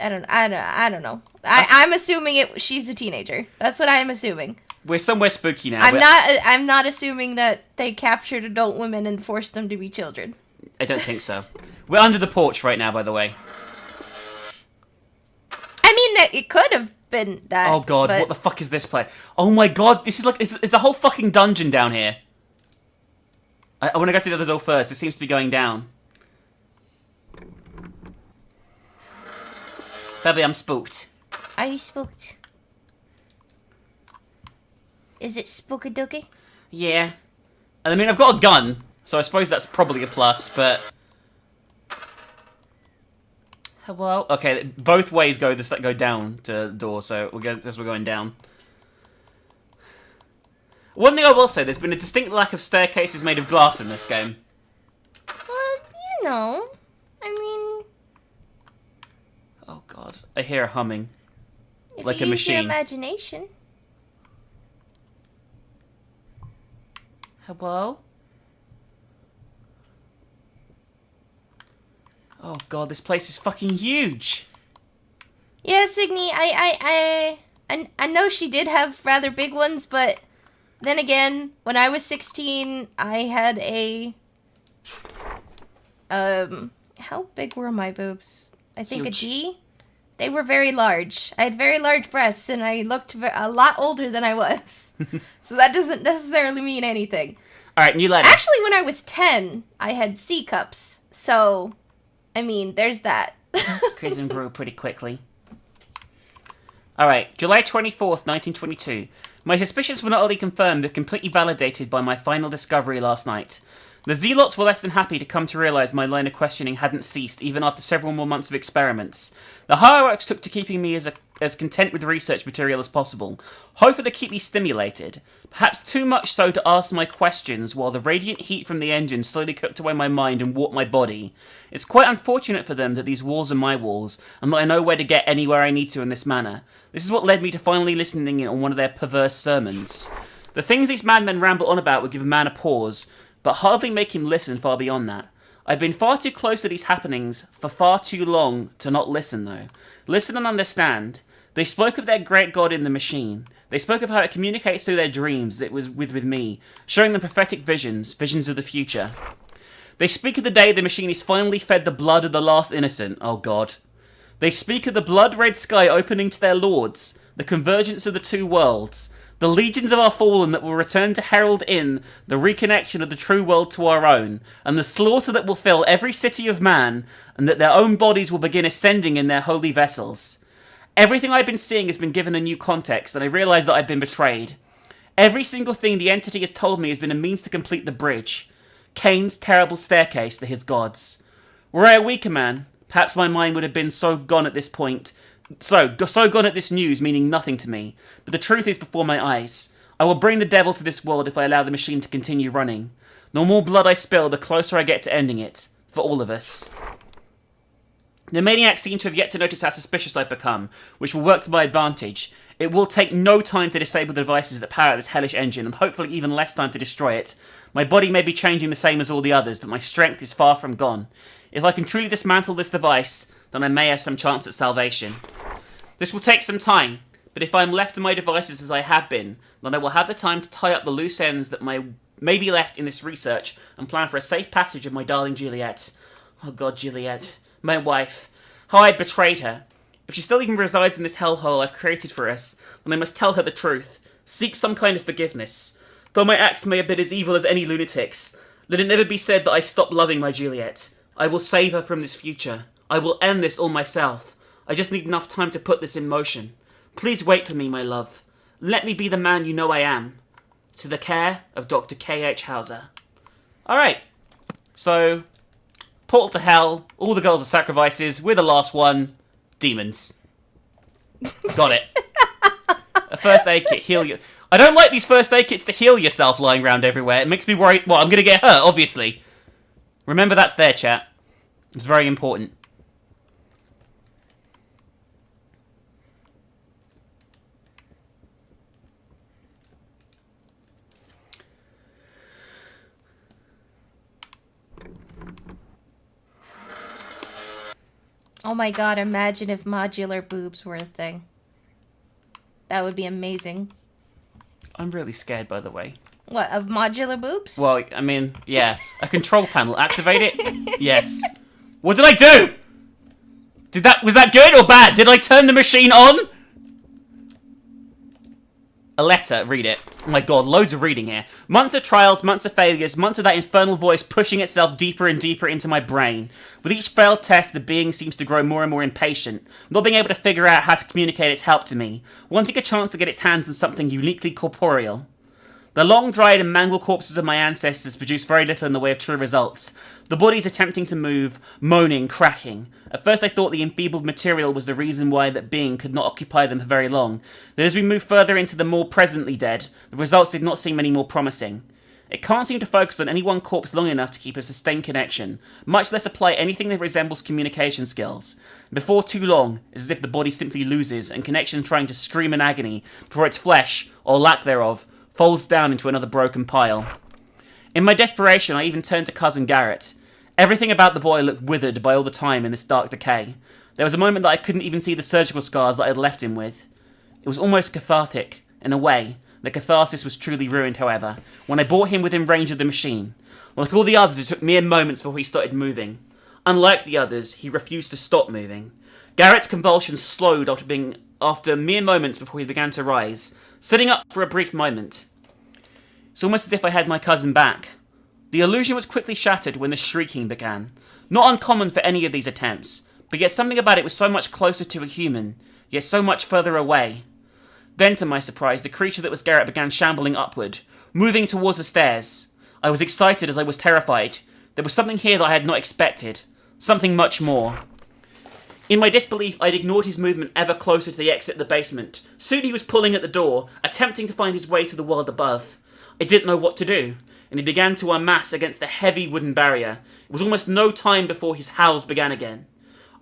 I don't know. I'm assuming she's a teenager. That's what I'm assuming. We're somewhere spooky now. I'm not assuming that they captured adult women and forced them to be children. I don't think so. We're under the porch right now, by the way. I mean, that it could have been that. Oh god, what the fuck is this place? Oh my god, this is like... it's a whole fucking dungeon down here. I want to go through the other door first. It seems to be going down. Baby, I'm spooked. Are you spooked? Is it spooky-dooky? Yeah. I mean, I've got a gun, so I suppose that's probably a plus, but... Hello? Okay, both ways go down to the door, so we're going down. One thing I will say, there's been a distinct lack of staircases made of glass in this game. Well, I mean... Oh god, I hear a humming. If like you a use your machine. imagination. Hello? Oh god, this place is fucking huge! Yeah, Signy, I know she did have rather big ones, but then again, when I was 16, I had a... How big were my boobs? I think Huge. a G? They were very large. I had very large breasts, and I looked a lot older than I was. So that doesn't necessarily mean anything. All right, new letter. Actually, when I was 10, I had C cups. So, I mean, there's that. Crimson grew pretty quickly. All right, July 24th, 1922. My suspicions were not only confirmed, but completely validated by my final discovery last night. The Zealots were less than happy to come to realise my line of questioning hadn't ceased, even after several more months of experiments. The hierarchs took to keeping me as content with research material as possible, hoping to keep me stimulated, perhaps too much so to ask my questions while the radiant heat from the engine slowly cooked away my mind and warped my body. It's quite unfortunate for them that these walls are my walls, and that I know where to get anywhere I need to in this manner. This is what led me to finally listening in on one of their perverse sermons. The things these madmen ramble on about would give a man a pause, but hardly make him listen far beyond that. I've been far too close to these happenings for far too long to not listen, though. Listen and understand. They spoke of their great God in the machine. They spoke of how it communicates through their dreams that it was with me, showing them prophetic visions, visions of the future. They speak of the day the machine is finally fed the blood of the last innocent. Oh God. They speak of the blood-red sky opening to their lords, the convergence of the two worlds, the legions of our fallen that will return to herald in the reconnection of the true world to our own, and the slaughter that will fill every city of man, and that their own bodies will begin ascending in their holy vessels. Everything I've been seeing has been given a new context, and I realise that I've been betrayed. Every single thing the entity has told me has been a means to complete the bridge. Cain's terrible staircase to his gods. Were I a weaker man, perhaps my mind would have been so gone at this point, so gone at this news, meaning nothing to me. But the truth is before my eyes. I will bring the devil to this world if I allow the machine to continue running. The more blood I spill, the closer I get to ending it. For all of us. The maniacs seem to have yet to notice how suspicious I've become, which will work to my advantage. It will take no time to disable the devices that power this hellish engine, and hopefully even less time to destroy it. My body may be changing the same as all the others, but my strength is far from gone. If I can truly dismantle this device, then I may have some chance at salvation. This will take some time, but if I am left to my devices as I have been, then I will have the time to tie up the loose ends that may be left in this research and plan for a safe passage of my darling Juliet. Oh God, Juliet. My wife. How I betrayed her. If she still even resides in this hellhole I've created for us, then I must tell her the truth. Seek some kind of forgiveness. Though my acts may have been as evil as any lunatic's, let it never be said that I stopped loving my Juliet. I will save her from this future. I will end this all myself. I just need enough time to put this in motion. Please wait for me, my love. Let me be the man you know I am. To the care of Dr. K.H. Hauser. Alright. So, portal to hell, all the girls are sacrifices, we're the last one. Demons. Got it. A first aid kit, heal you. I don't like these first aid kits to heal yourself lying around everywhere. It makes me worried. Well, I'm going to get hurt, obviously. Remember that's there, chat. It's very important. Oh my God, imagine if modular boobs were a thing. That would be amazing. I'm really scared, by the way. What, of modular boobs? Well, I mean, yeah. A control panel. Activate it? Yes. What did I do? Was that good or bad? Did I turn the machine on? A letter. Read it. Oh my God, loads of reading here. Months of trials, months of failures, months of that infernal voice pushing itself deeper and deeper into my brain. With each failed test, the being seems to grow more and more impatient, not being able to figure out how to communicate its help to me, wanting a chance to get its hands on something uniquely corporeal. The long-dried and mangled corpses of my ancestors produce very little in the way of true results. The bodies attempting to move, moaning, cracking. At first I thought the enfeebled material was the reason why that being could not occupy them for very long, but as we moved further into the more presently dead, the results did not seem any more promising. It can't seem to focus on any one corpse long enough to keep a sustained connection, much less apply anything that resembles communication skills. Before too long, it's as if the body simply loses, and connection trying to scream in agony before its flesh, or lack thereof, folds down into another broken pile. In my desperation, I even turned to Cousin Garrett. Everything about the boy looked withered by all the time in this dark decay. There was a moment that I couldn't even see the surgical scars that I had left him with. It was almost cathartic, in a way, The catharsis was truly ruined, however, when I brought him within range of the machine. Like all the others, it took mere moments before he started moving. Unlike the others, he refused to stop moving. Garrett's convulsions slowed after mere moments before he began to rise, sitting up for a brief moment. It's almost as if I had my cousin back. The illusion was quickly shattered when the shrieking began. Not uncommon for any of these attempts, but yet something about it was so much closer to a human, yet so much further away. Then, to my surprise, the creature that was Garrett began shambling upward, moving towards the stairs. I was excited as I was terrified. There was something here that I had not expected. Something much more. In my disbelief, I'd ignored his movement ever closer to the exit of the basement. Soon he was pulling at the door, attempting to find his way to the world above. I didn't know what to do, and he began to unmass against the heavy wooden barrier. It was almost no time before his howls began again.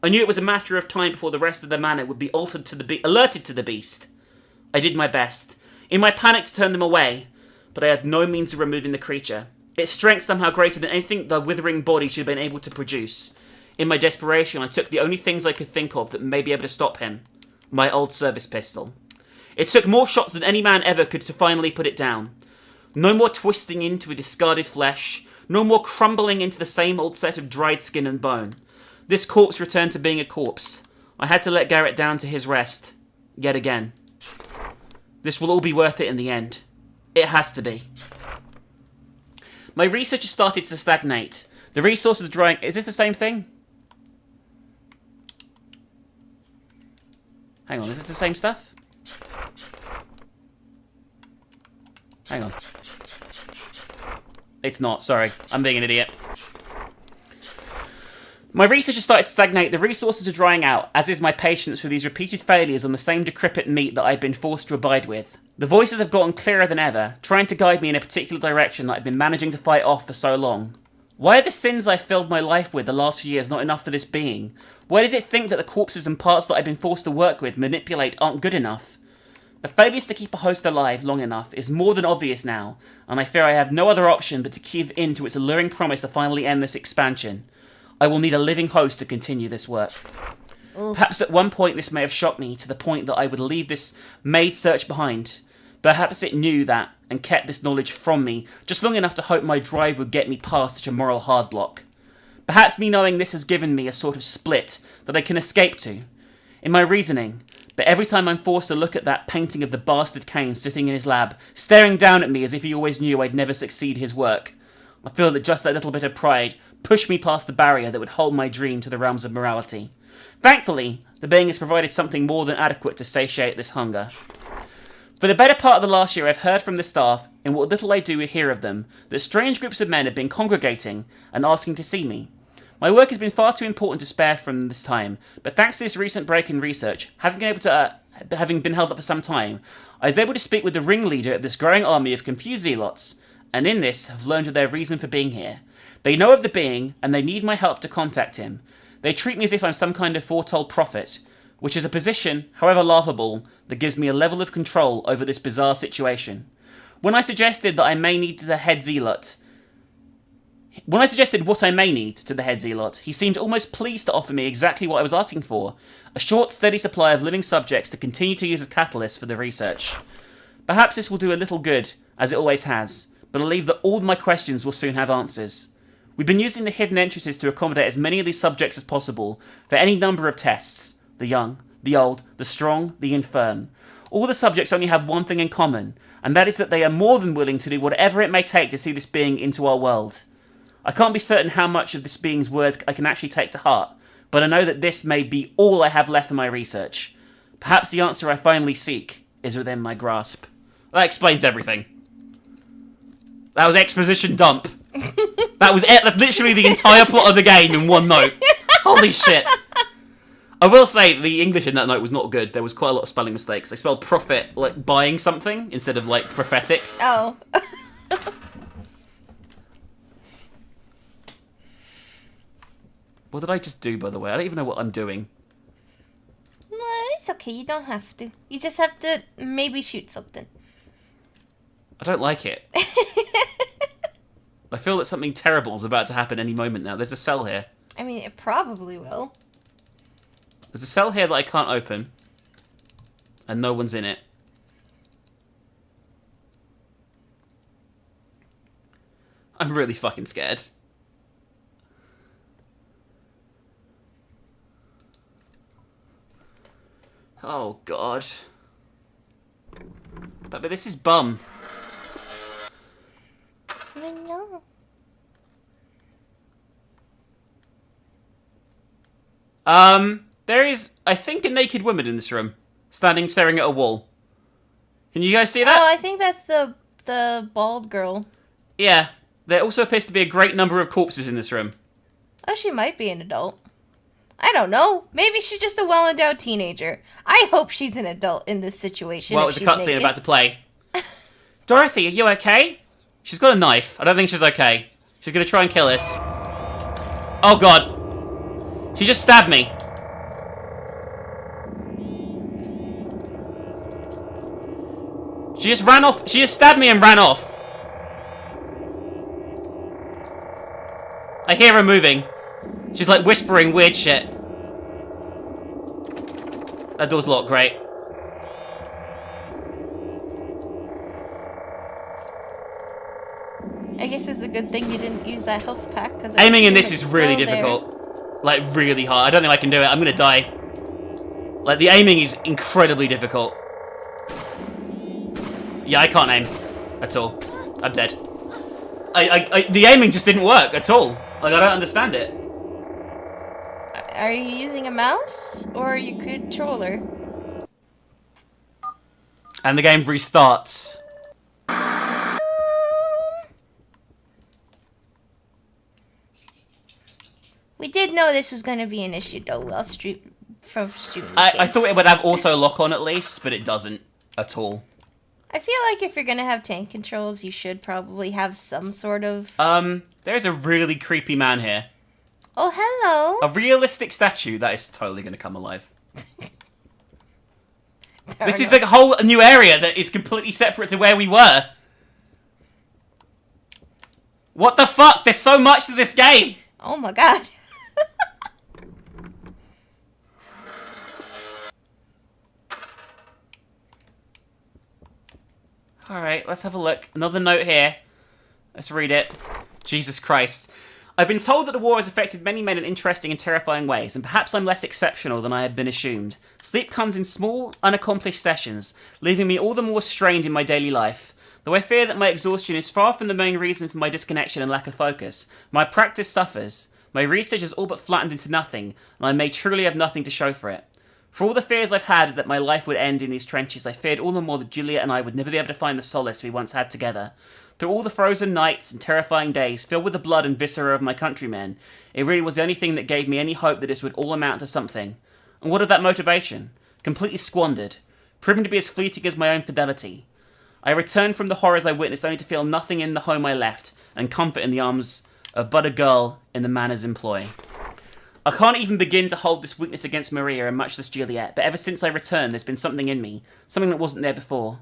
I knew it was a matter of time before the rest of the manor would be alerted to the beast. I did my best, in my panic, to turn them away, but I had no means of removing the creature. Its strength somehow greater than anything the withering body should have been able to produce. In my desperation, I took the only things I could think of that may be able to stop him. My old service pistol. It took more shots than any man ever could to finally put it down. No more twisting into a discarded flesh. No more crumbling into the same old set of dried skin and bone. This corpse returned to being a corpse. I had to let Garrett down to his rest. Yet again. This will all be worth it in the end. It has to be. My research has started to stagnate. The resources are drying... Is this the same thing? Hang on, is this the same stuff? Hang on. It's not, sorry. I'm being an idiot. My research has started to stagnate, the resources are drying out, as is my patience for these repeated failures on the same decrepit meat that I've been forced to abide with. The voices have gotten clearer than ever, trying to guide me in a particular direction that I've been managing to fight off for so long. Why are the sins I've filled my life with the last few years not enough for this being? Why does it think that the corpses and parts that I've been forced to work with, manipulate, aren't good enough? The failures to keep a host alive long enough is more than obvious now, and I fear I have no other option but to give in to its alluring promise to finally end this expansion. I will need a living host to continue this work. Ooh. Perhaps at one point this may have shocked me to the point that I would leave this maid search behind. Perhaps it knew that and kept this knowledge from me just long enough to hope my drive would get me past such a moral hard block. Perhaps me knowing this has given me a sort of split that I can escape to in my reasoning, but every time I'm forced to look at that painting of the bastard Kane sitting in his lab, staring down at me as if he always knew I'd never succeed his work, I feel that just that little bit of pride pushed me past the barrier that would hold my dream to the realms of morality. Thankfully, the being has provided something more than adequate to satiate this hunger. For the better part of the last year, I've heard from the staff, in what little I do hear of them, that strange groups of men have been congregating and asking to see me. My work has been far too important to spare from this time, but thanks to this recent break in research, having been held up for some time, I was able to speak with the ringleader of this growing army of confused zealots, and in this have learned of their reason for being here. They know of the being, and they need my help to contact him. They treat me as if I'm some kind of foretold prophet, which is a position, however laughable, that gives me a level of control over this bizarre situation. When I suggested what I may need to the head zealot, he seemed almost pleased to offer me exactly what I was asking for, a short, steady supply of living subjects to continue to use as catalysts for the research. Perhaps this will do a little good, as it always has, but I believe that all my questions will soon have answers. We've been using the hidden entrances to accommodate as many of these subjects as possible for any number of tests. The young, the old, the strong, the infirm. All the subjects only have one thing in common, and that is that they are more than willing to do whatever it may take to see this being into our world. I can't be certain how much of this being's words I can actually take to heart, but I know that this may be all I have left for my research. Perhaps the answer I finally seek is within my grasp. That explains everything. That was exposition dump. That was it. That's literally the entire plot of the game in one note. Holy shit. I will say the English in that note was not good. There was quite a lot of spelling mistakes. They spelled profit like buying something instead of like prophetic. Oh. What did I just do, by the way? I don't even know what I'm doing. No, it's okay. You don't have to. You just have to maybe shoot something. I don't like it. I feel that something terrible is about to happen any moment now. There's a cell here. I mean, it probably will. There's a cell here that I can't open. And no one's in it. I'm really fucking scared. Oh, God. But this is bum. I know. There is, I think, a naked woman in this room. Standing, staring at a wall. Can you guys see that? Oh, I think that's the bald girl. Yeah. There also appears to be a great number of corpses in this room. Oh, she might be an adult. I don't know. Maybe she's just a well-endowed teenager. I hope she's an adult in this situation. Well, it was a cutscene about to play. Dorothy, are you okay? She's got a knife. I don't think she's okay. She's gonna try and kill us. Oh, God. She just stabbed me. She just ran off. She just stabbed me and ran off. I hear her moving. She's like whispering weird shit. That door's locked, great. I guess it's a good thing you didn't use that health pack. Cause Aiming in this is really difficult. Like, really hard. I don't think I can do it. I'm gonna die. Like, the aiming is incredibly difficult. Yeah, I can't aim. At all. I'm dead. The aiming just didn't work at all. Like, I don't understand it. Are you using a mouse or your controller? And the game restarts. We did know this was going to be an issue, though. Well, from streaming. I thought it would have auto lock on at least, but it doesn't at all. I feel like if you're going to have tank controls, you should probably have some sort of... There's a really creepy man here. Oh, hello. A realistic statue that is totally going to come alive. This is like a whole new area that is completely separate to where we were. What the fuck? There's so much to this game. Oh my god. Alright, let's have a look. Another note here. Let's read it. Jesus Christ. I've been told that the war has affected many men in interesting and terrifying ways, and perhaps I'm less exceptional than I had been assumed. Sleep comes in small, unaccomplished sessions, leaving me all the more strained in my daily life. Though I fear that my exhaustion is far from the main reason for my disconnection and lack of focus, my practice suffers. My research has all but flattened into nothing, and I may truly have nothing to show for it. For all the fears I've had that my life would end in these trenches, I feared all the more that Juliet and I would never be able to find the solace we once had together. Through all the frozen nights and terrifying days, filled with the blood and viscera of my countrymen, it really was the only thing that gave me any hope that this would all amount to something. And what of that motivation? Completely squandered, proven to be as fleeting as my own fidelity. I returned from the horrors I witnessed only to feel nothing in the home I left, and comfort in the arms of but a girl in the manor's employ. I can't even begin to hold this weakness against Maria and much less Juliet, but ever since I returned there's been something in me, something that wasn't there before.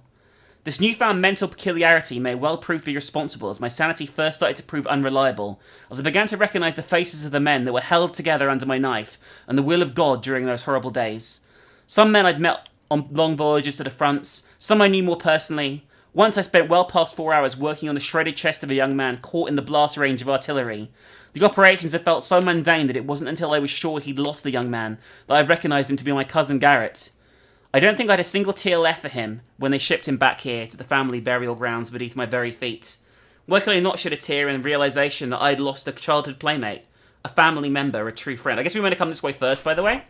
This newfound mental peculiarity may well prove to be responsible as my sanity first started to prove unreliable, as I began to recognise the faces of the men that were held together under my knife and the will of God during those horrible days. Some men I'd met on long voyages to the fronts, some I knew more personally. Once I spent well past 4 hours working on the shredded chest of a young man caught in the blast range of artillery. The operations had felt so mundane that it wasn't until I was sure he'd lost the young man that I recognised him to be my cousin Garrett. I don't think I had a single tear left for him when they shipped him back here to the family burial grounds beneath my very feet. Why could I not shed a tear in the realisation that I'd lost a childhood playmate, a family member, a true friend? I guess we meant to come this way first, by the way.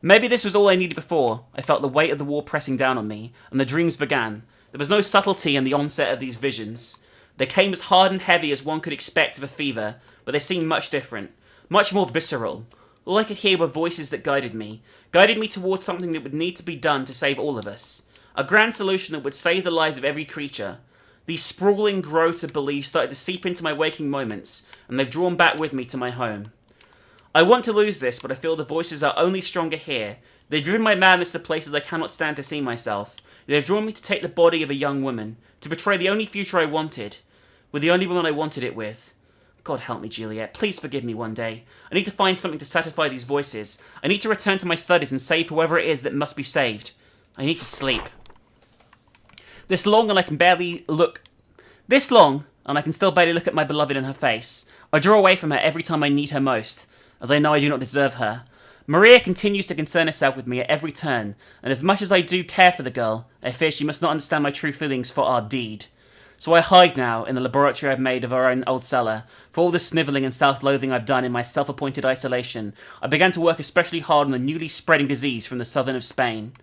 Maybe this was all I needed before. I felt the weight of the war pressing down on me, and the dreams began. There was no subtlety in the onset of these visions. They came as hard and heavy as one could expect of a fever, but they seemed much different, much more visceral. All I could hear were voices that guided me towards something that would need to be done to save all of us. A grand solution that would save the lives of every creature. These sprawling growths of belief started to seep into my waking moments, and they've drawn back with me to my home. I want to lose this, but I feel the voices are only stronger here. They've driven my madness to places I cannot stand to see myself. They've drawn me to take the body of a young woman, to betray the only future I wanted, with the only woman I wanted it with. God help me, Juliet. Please forgive me one day. I need to find something to satisfy these voices. I need to return to my studies and save whoever it is that must be saved. I need to sleep. This long and I can still barely look at my beloved in her face. I draw away from her every time I need her most, as I know I do not deserve her. Maria continues to concern herself with me at every turn, and as much as I do care for the girl, I fear she must not understand my true feelings for our deed. So I hide now in the laboratory I've made of our own old cellar. For all the snivelling and self-loathing I've done in my self-appointed isolation, I began to work especially hard on the newly spreading disease from the southern of Spain.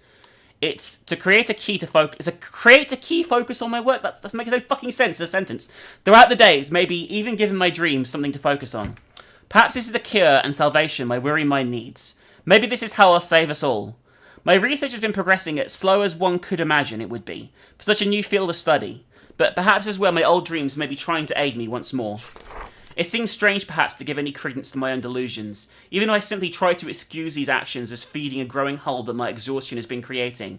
It's to create a key focus on my work. That doesn't make no fucking sense as a sentence. Throughout the days, maybe even giving my dreams something to focus on. Perhaps this is the cure and salvation my weary mind needs. Maybe this is how I'll save us all. My research has been progressing as slow as one could imagine it would be, for such a new field of study. But perhaps as well my old dreams may be trying to aid me once more. It seems strange perhaps to give any credence to my own delusions, even though I simply try to excuse these actions as feeding a growing hole that my exhaustion has been creating.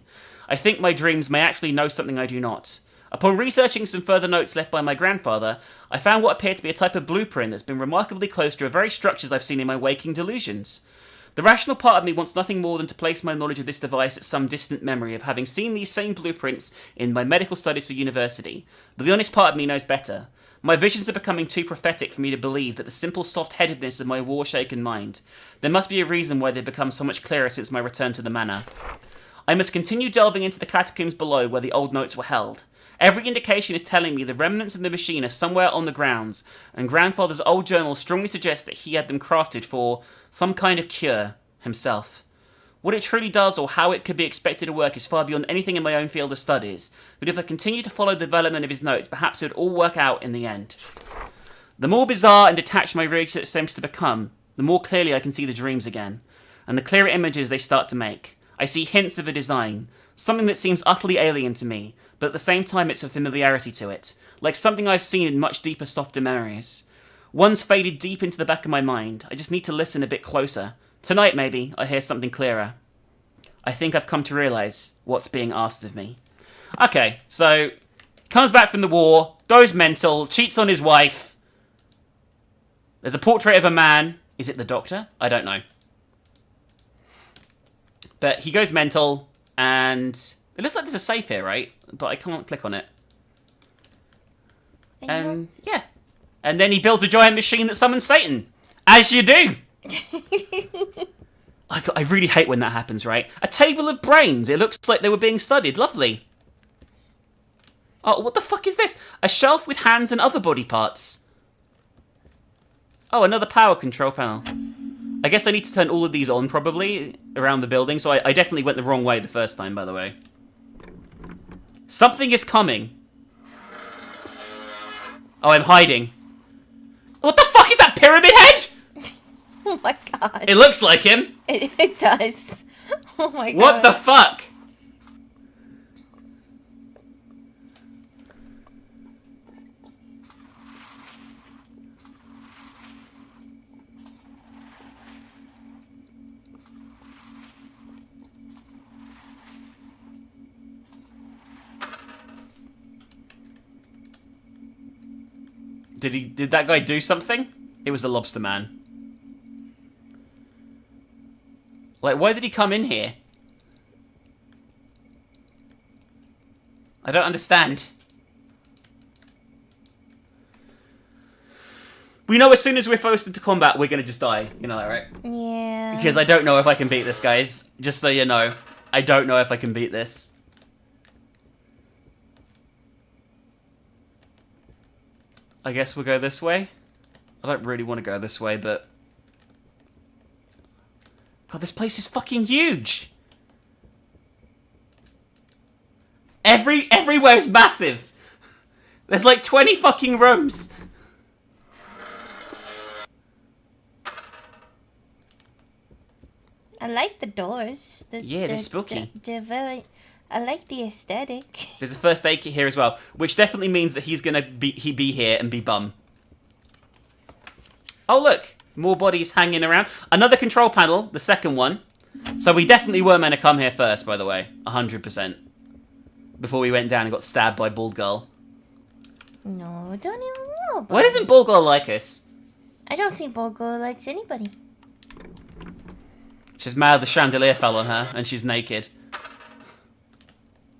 I think my dreams may actually know something I do not. Upon researching some further notes left by my grandfather, I found what appeared to be a type of blueprint that's been remarkably close to the very structures I've seen in my waking delusions. The rational part of me wants nothing more than to place my knowledge of this device at some distant memory of having seen these same blueprints in my medical studies for university, but the honest part of me knows better. My visions are becoming too prophetic for me to believe that the simple soft-headedness of my war-shaken mind. There must be a reason why they've become so much clearer since my return to the manor. I must continue delving into the catacombs below where the old notes were held. Every indication is telling me the remnants of the machine are somewhere on the grounds, and Grandfather's old journal strongly suggests that he had them crafted for some kind of cure himself. What it truly does or how it could be expected to work is far beyond anything in my own field of studies, but if I continue to follow the development of his notes, perhaps it would all work out in the end. The more bizarre and detached my research seems to become, the more clearly I can see the dreams again, and the clearer images they start to make. I see hints of a design, something that seems utterly alien to me, but at the same time it's a familiarity to it, like something I've seen in much deeper, softer memories. One's faded deep into the back of my mind. I just need to listen a bit closer. Tonight, maybe, I hear something clearer. I think I've come to realise what's being asked of me. Okay, so, comes back from the war, goes mental, cheats on his wife. There's a portrait of a man. Is it the Doctor? I don't know. But he goes mental, and it looks like there's a safe here, right? But I can't click on it. And, yeah. And then he builds a giant machine that summons Satan. As you do! I really hate when that happens, right? A table of brains. It looks like they were being studied. Lovely. Oh, what the fuck is this? A shelf with hands and other body parts. Oh, another power control panel. I guess I need to turn all of these on, probably, around the building. So I definitely went the wrong way the first time, by the way. Something is coming. Oh, I'm hiding. What the fuck is that, Pyramid Head? Oh my god. It looks like him. It does. Oh my god. What the fuck? Did that guy do something? It was the Lobster Man. Like, why did he come in here? I don't understand. We know as soon as we're forced into combat, we're gonna just die. You know that, right? Yeah. Because I don't know if I can beat this, guys. Just so you know. I don't know if I can beat this. I guess we'll go this way. I don't really want to go this way, but... God, this place is fucking huge! Everywhere is massive! There's like 20 fucking rooms! I like the doors. Yeah, they're spooky. They're very... I like the aesthetic. There's a first aid kit here as well, which definitely means that he's gonna be here and be bum. Oh look, more bodies hanging around. Another control panel, the second one. So we definitely were meant to come here first, by the way, 100%. Before we went down and got stabbed by Bald Girl. No, don't even know about Why doesn't Bald Girl like us? I don't think Bogo likes anybody. She's mad the chandelier fell on her and she's naked.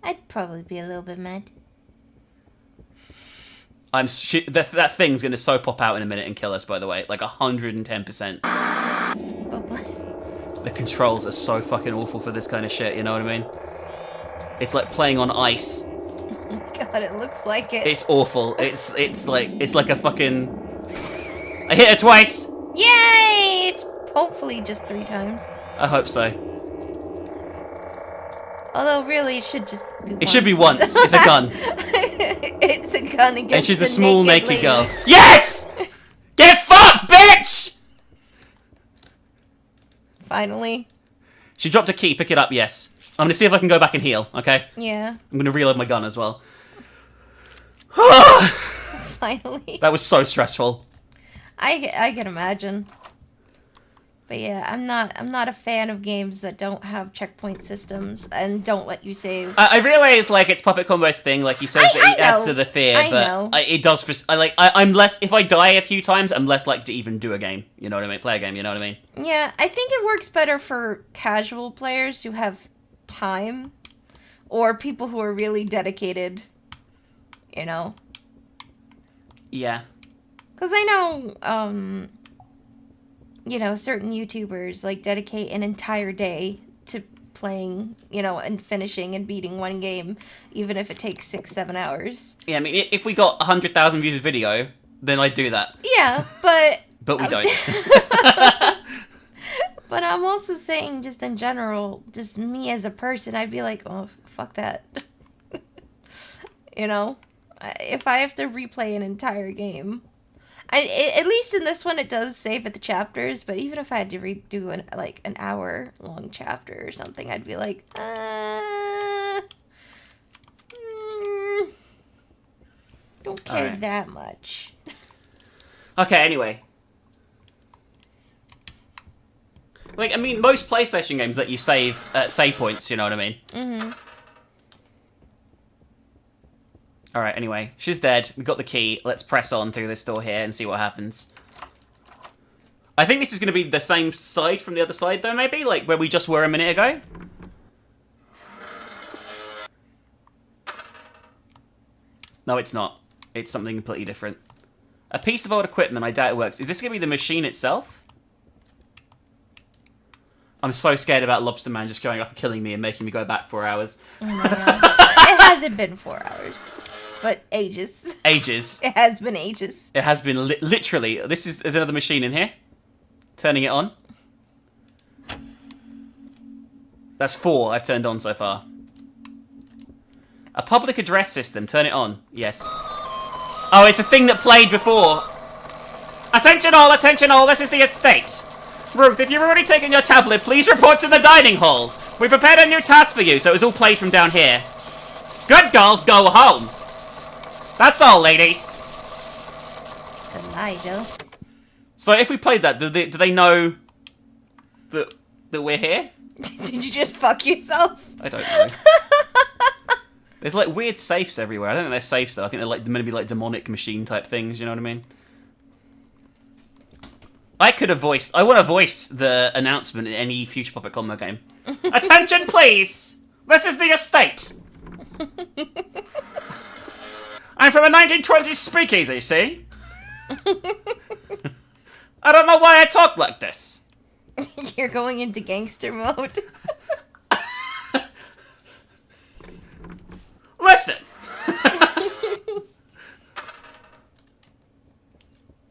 I'd probably be a little bit mad. That thing's gonna so pop out in a minute and kill us. By the way, like 110%. The controls are so fucking awful for this kind of shit. You know what I mean? It's like playing on ice. God, it looks like it. It's awful. It's like a fucking. I hit her twice. Yay! It's hopefully just 3 times. I hope so. Although really, it should just be once. It should be once. It's a gun. It's a gun against And she's a small naked lady. girl. Yes! Get fucked, bitch! Finally. She dropped a key. Pick it up. Yes. I'm gonna see if I can go back and heal. Okay. Yeah. I'm gonna reload my gun as well. Finally. That was so stressful. I can imagine. But yeah, I'm not a fan of games that don't have checkpoint systems and don't let you save. I realize like it's Puppet Combo's thing. Like he says that it adds to the fear, I but know. It does. I'm less. If I die a few times, I'm less likely to even do a game. You know what I mean? Play a game. You know what I mean? Yeah, I think it works better for casual players who have time, or people who are really dedicated. You know. Yeah. Because I know, you know, certain YouTubers, like, dedicate an entire day to playing, you know, and finishing and beating one game, even if it takes 6-7 hours. Yeah, I mean, if we got 100,000 views a video, then I'd do that. Yeah, but... But we don't. But I'm also saying, just in general, just me as a person, I'd be like, oh, fuck that. You know? If I have to replay an entire game... at least in this one, it does save at the chapters, but even if I had to redo an hour-long chapter or something, I'd be like, don't care Alright. that much. Okay, anyway. Like, I mean, most PlayStation games let you save at save points, you know what I mean? Mm-hmm. Alright, anyway. She's dead. We got the key. Let's press on through this door here and see what happens. I think this is going to be the same side from the other side, though, maybe? Like, where we just were a minute ago? No, it's not. It's something completely different. A piece of old equipment. I doubt it works. Is this going to be the machine itself? I'm so scared about Lobster Man just going up and killing me and making me go back 4 hours. Oh my God. It hasn't been 4 hours. But ages. Ages. It has been ages. It has been literally. There's another machine in here. Turning it on. That's 4 I've turned on so far. A public address system. Turn it on. Yes. Oh, it's a thing that played before. Attention all, this is the estate. Ruth, if you've already taken your tablet, please report to the dining hall. We prepared a new task for you, so it was all played from down here. Good girls, go home. That's all, ladies. It's a lie, though. So if we played that, do they know that we're here? Did you just fuck yourself? I don't know. There's like weird safes everywhere. I don't think they're safes though. I think they're like maybe like demonic machine type things. You know what I mean? I want to voice the announcement in any future Puppet Combo game. Attention, please! This is the estate! I'm from a 1920s speakeasy, see? I don't know why I talk like this. You're going into gangster mode. Listen!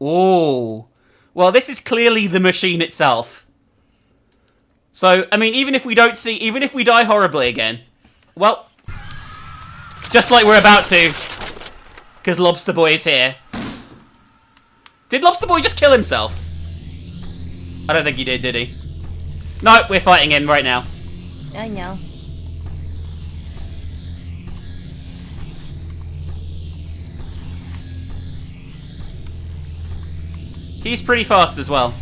Ooh. Well, this is clearly the machine itself. So, I mean, even if we die horribly again, well, just like we're about to, because Lobster Boy is here. Did Lobster Boy just kill himself? I don't think he did he? No, we're fighting him right now. I know. He's pretty fast as well.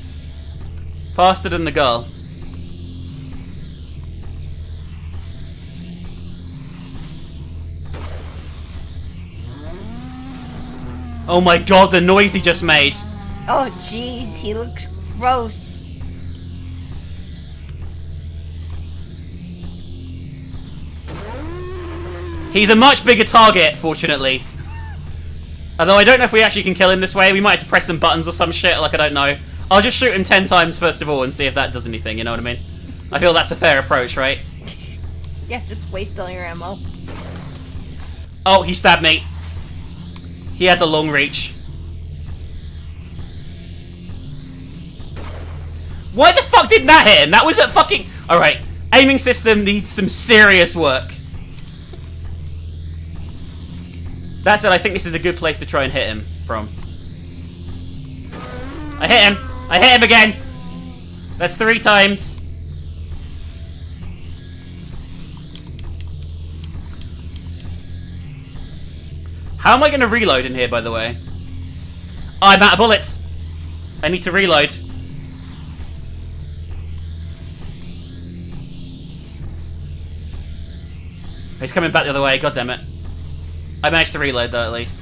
Faster than the girl. Oh my god, the noise he just made. Oh jeez, he looks gross. He's a much bigger target, fortunately. Although I don't know if we actually can kill him this way. We might have to press some buttons or some shit, like I don't know. I'll just shoot him 10 times first of all and see if that does anything, you know what I mean? I feel that's a fair approach, right? Yeah, just waste all your ammo. Oh, he stabbed me. He has a long reach. Why the fuck didn't that hit him? That was a fucking... Alright, aiming system needs some serious work. That said, I think this is a good place to try and hit him from. I hit him! I hit him again! That's 3 times. How am I going to reload in here, by the way? Oh, I'm out of bullets. I need to reload. He's coming back the other way, god damn it. I managed to reload though, at least.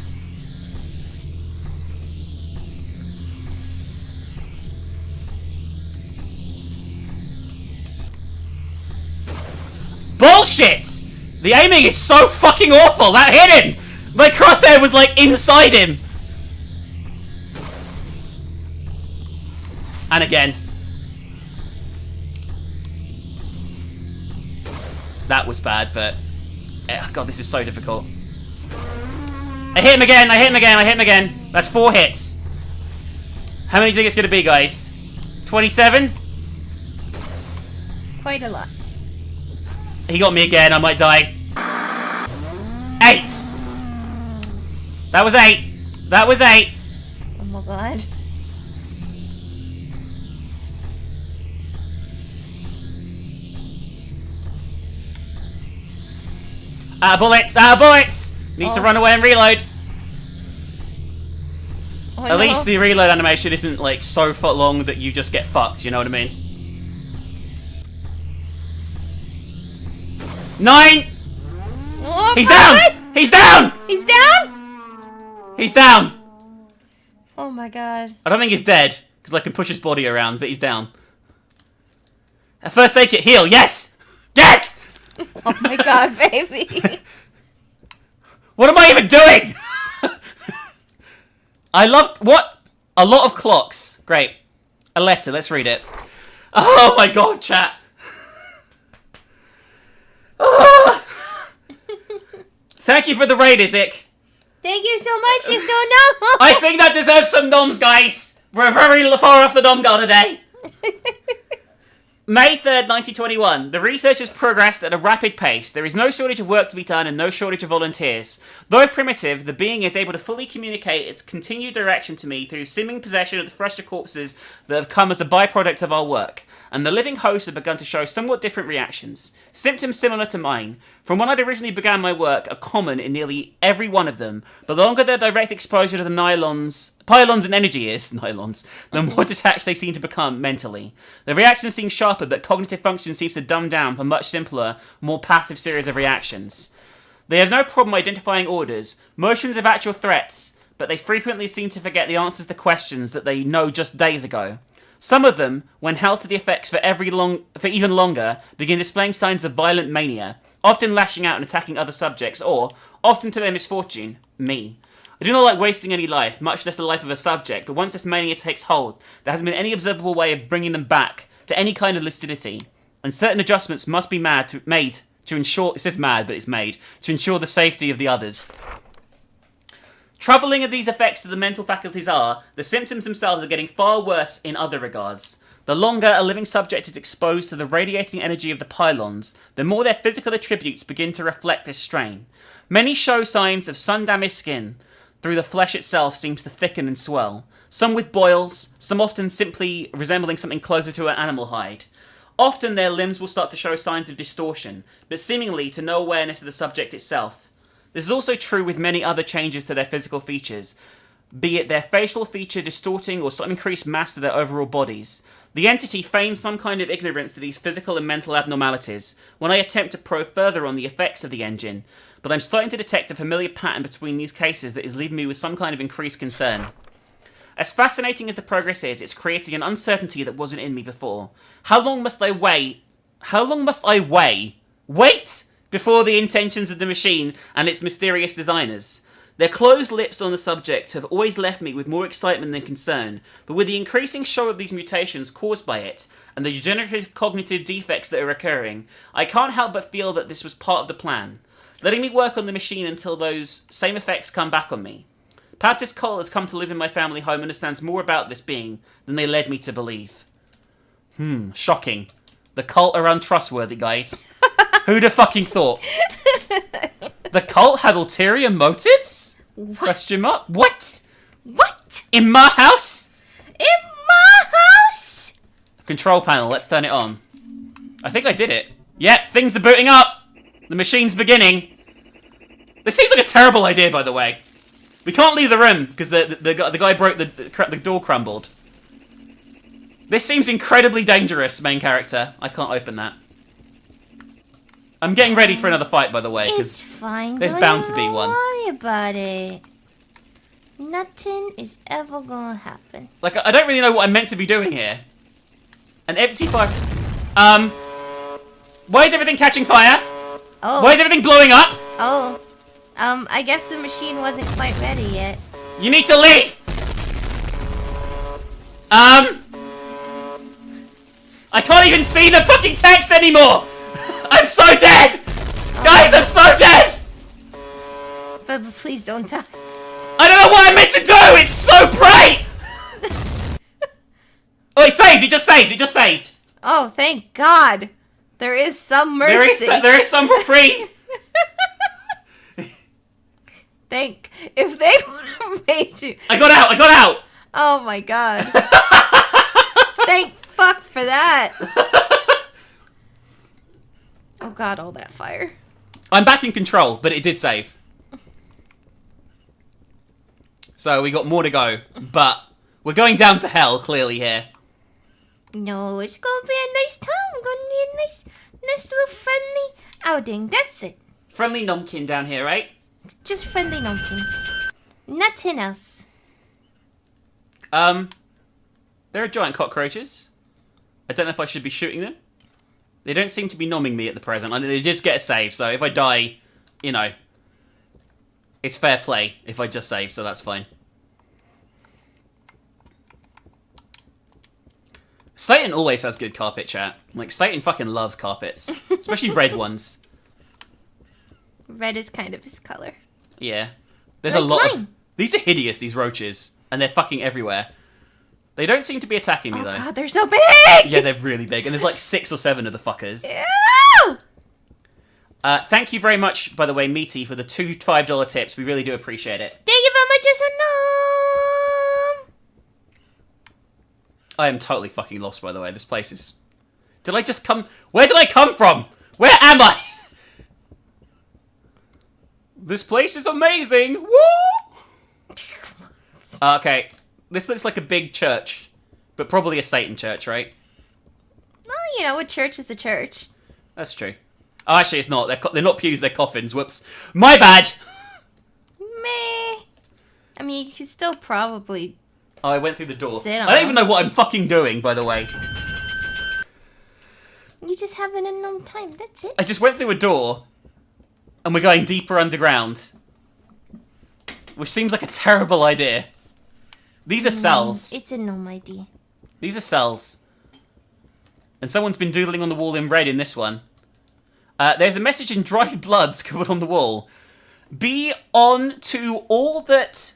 Bullshit! The aiming is so fucking awful! That hit him! My crosshair was like inside him! And again. That was bad, but... God, this is so difficult. I hit him again, I hit him again, I hit him again. That's 4 hits. How many do you think it's going to be, guys? 27? Quite a lot. He got me again, I might die. 8! That was 8. That was 8. Oh my god. Out of bullets! Out of bullets! Need to run away and reload. Oh, At least the reload animation isn't like so long that you just get fucked, you know what I mean? 9! Oh, He's god! down! He's down! He's down? He's down! Oh my god. I don't think he's dead, because I can push his body around, but he's down. At first aid kit, heal, yes! Yes! Oh my god, baby. What am I even doing? I love... What? A lot of clocks. Great. A letter, let's read it. Oh my god, chat. Ah. Thank you for the raid, Isaac. Thank you so much, you're so noble. I think that deserves some noms, guys. We're very far off the nom goal today. May 3rd, 1921. The research has progressed at a rapid pace. There is no shortage of work to be done and no shortage of volunteers. Though primitive, the being is able to fully communicate its continued direction to me through seeming possession of the fresher corpses that have come as a byproduct of our work. And the living hosts have begun to show somewhat different reactions. Symptoms similar to mine. From when I'd originally began my work, are common in nearly every one of them, but the longer their direct exposure to the pylons and energy is, the more detached they seem to become mentally. The reactions seem sharper, but cognitive function seems to dumb down for much simpler, more passive series of reactions. They have no problem identifying orders, motions of actual threats, but they frequently seem to forget the answers to questions that they know just days ago. Some of them, when held to the effects for even longer, begin displaying signs of violent mania, often lashing out and attacking other subjects, or, often to their misfortune, me. I do not like wasting any life, much less the life of a subject, but once this mania takes hold, there hasn't been any observable way of bringing them back to any kind of lucidity, and certain adjustments must be made to ensure, it says mad, but it's made, to ensure the safety of the others. Troubling as these effects to the mental faculties are, the symptoms themselves are getting far worse in other regards. The longer a living subject is exposed to the radiating energy of the pylons, the more their physical attributes begin to reflect this strain. Many show signs of sun-damaged skin. Through the flesh itself seems to thicken and swell. Some with boils, some often simply resembling something closer to an animal hide. Often their limbs will start to show signs of distortion, but seemingly to no awareness of the subject itself. This is also true with many other changes to their physical features, be it their facial feature distorting or some increased mass to their overall bodies. The entity feigns some kind of ignorance to these physical and mental abnormalities when I attempt to probe further on the effects of the engine, but I'm starting to detect a familiar pattern between these cases that is leaving me with some kind of increased concern. As fascinating as the progress is, it's creating an uncertainty that wasn't in me before. How long must I wait? Wait before the intentions of the machine and its mysterious designers? Their closed lips on the subject have always left me with more excitement than concern, but with the increasing show of these mutations caused by it, and the degenerative cognitive defects that are occurring, I can't help but feel that this was part of the plan, letting me work on the machine until those same effects come back on me. Perhaps this cult has come to live in my family home and understands more about this being than they led me to believe. Shocking. The cult are untrustworthy, guys. Who'd have fucking thought? The cult had ulterior motives? What? Question mark? What? What? In my house? In my house? Control panel, let's turn it on. I think I did it. Yep, things are booting up. The machine's beginning. This seems like a terrible idea, by the way. We can't leave the room because the guy broke the door crumbled. This seems incredibly dangerous, main character. I can't open that. I'm getting ready for another fight, by the way, It's because fine. there's Don't bound to be even one. worry about it. Nothing is ever gonna happen. like I don't really know what I'm meant to be doing here. An empty fire. Why is everything catching fire? Oh. Why is everything blowing up? Oh. I guess the machine wasn't quite ready yet. You need to leave. I can't even see the fucking text anymore. I'm so dead! Guys, I'm so dead! But please don't die. I don't know what I'm meant to do! It's so bright! Oh, it saved! It just saved! It just saved! Oh, thank God. There is some mercy. There is some reprieve! If they would have made you... I got out! I got out! Oh my God. Thank fuck for that. Oh God, all that fire. I'm back in control, but it did save. So we got more to go, but we're going down to hell, clearly, here. No, it's gonna be a nice time. Gonna be a nice little friendly outing. That's it. Friendly Nomkin down here, right? Just friendly nomkins. Nothing else. There are giant cockroaches. I don't know if I should be shooting them. They don't seem to be nomming me at the present. They just get a save, so if I die, you know, it's fair play if I just save, so that's fine. Satan always has good carpet chat. Like, Satan fucking loves carpets. Especially red ones. Red is kind of his color. Yeah. There's Like a lot of... mine. These are hideous, these roaches. And they're fucking everywhere. They don't seem to be attacking me, Oh though. God, they're so big! Yeah, they're really big. And there's like 6 or 7 of the fuckers. Ew! Thank you very much, by the way, Meaty, for the 2 $5 tips. We really do appreciate it. Thank you very much, yes or no? I am totally fucking lost, by the way. This place is... Did I just come... Where did I come from? Where am I? This place is amazing! Woo! Okay. This looks like a big church. But probably a Satan church, right? Well, you know, a church is a church. That's true. Oh, actually, it's not. They're not pews, they're coffins. Whoops. My bad! Meh. I mean, you could still probably... Oh, I went through the door. Sit I on don't even them. know what I'm fucking doing, by the way. You just have an unknown time, that's it. I just went through a door, and we're going deeper underground. Which seems like a terrible idea. These are cells. It's a gnome idea. These are cells. And someone's been doodling on the wall in red in this one. There's a message in dried blood scribbled on the wall. Be on to all that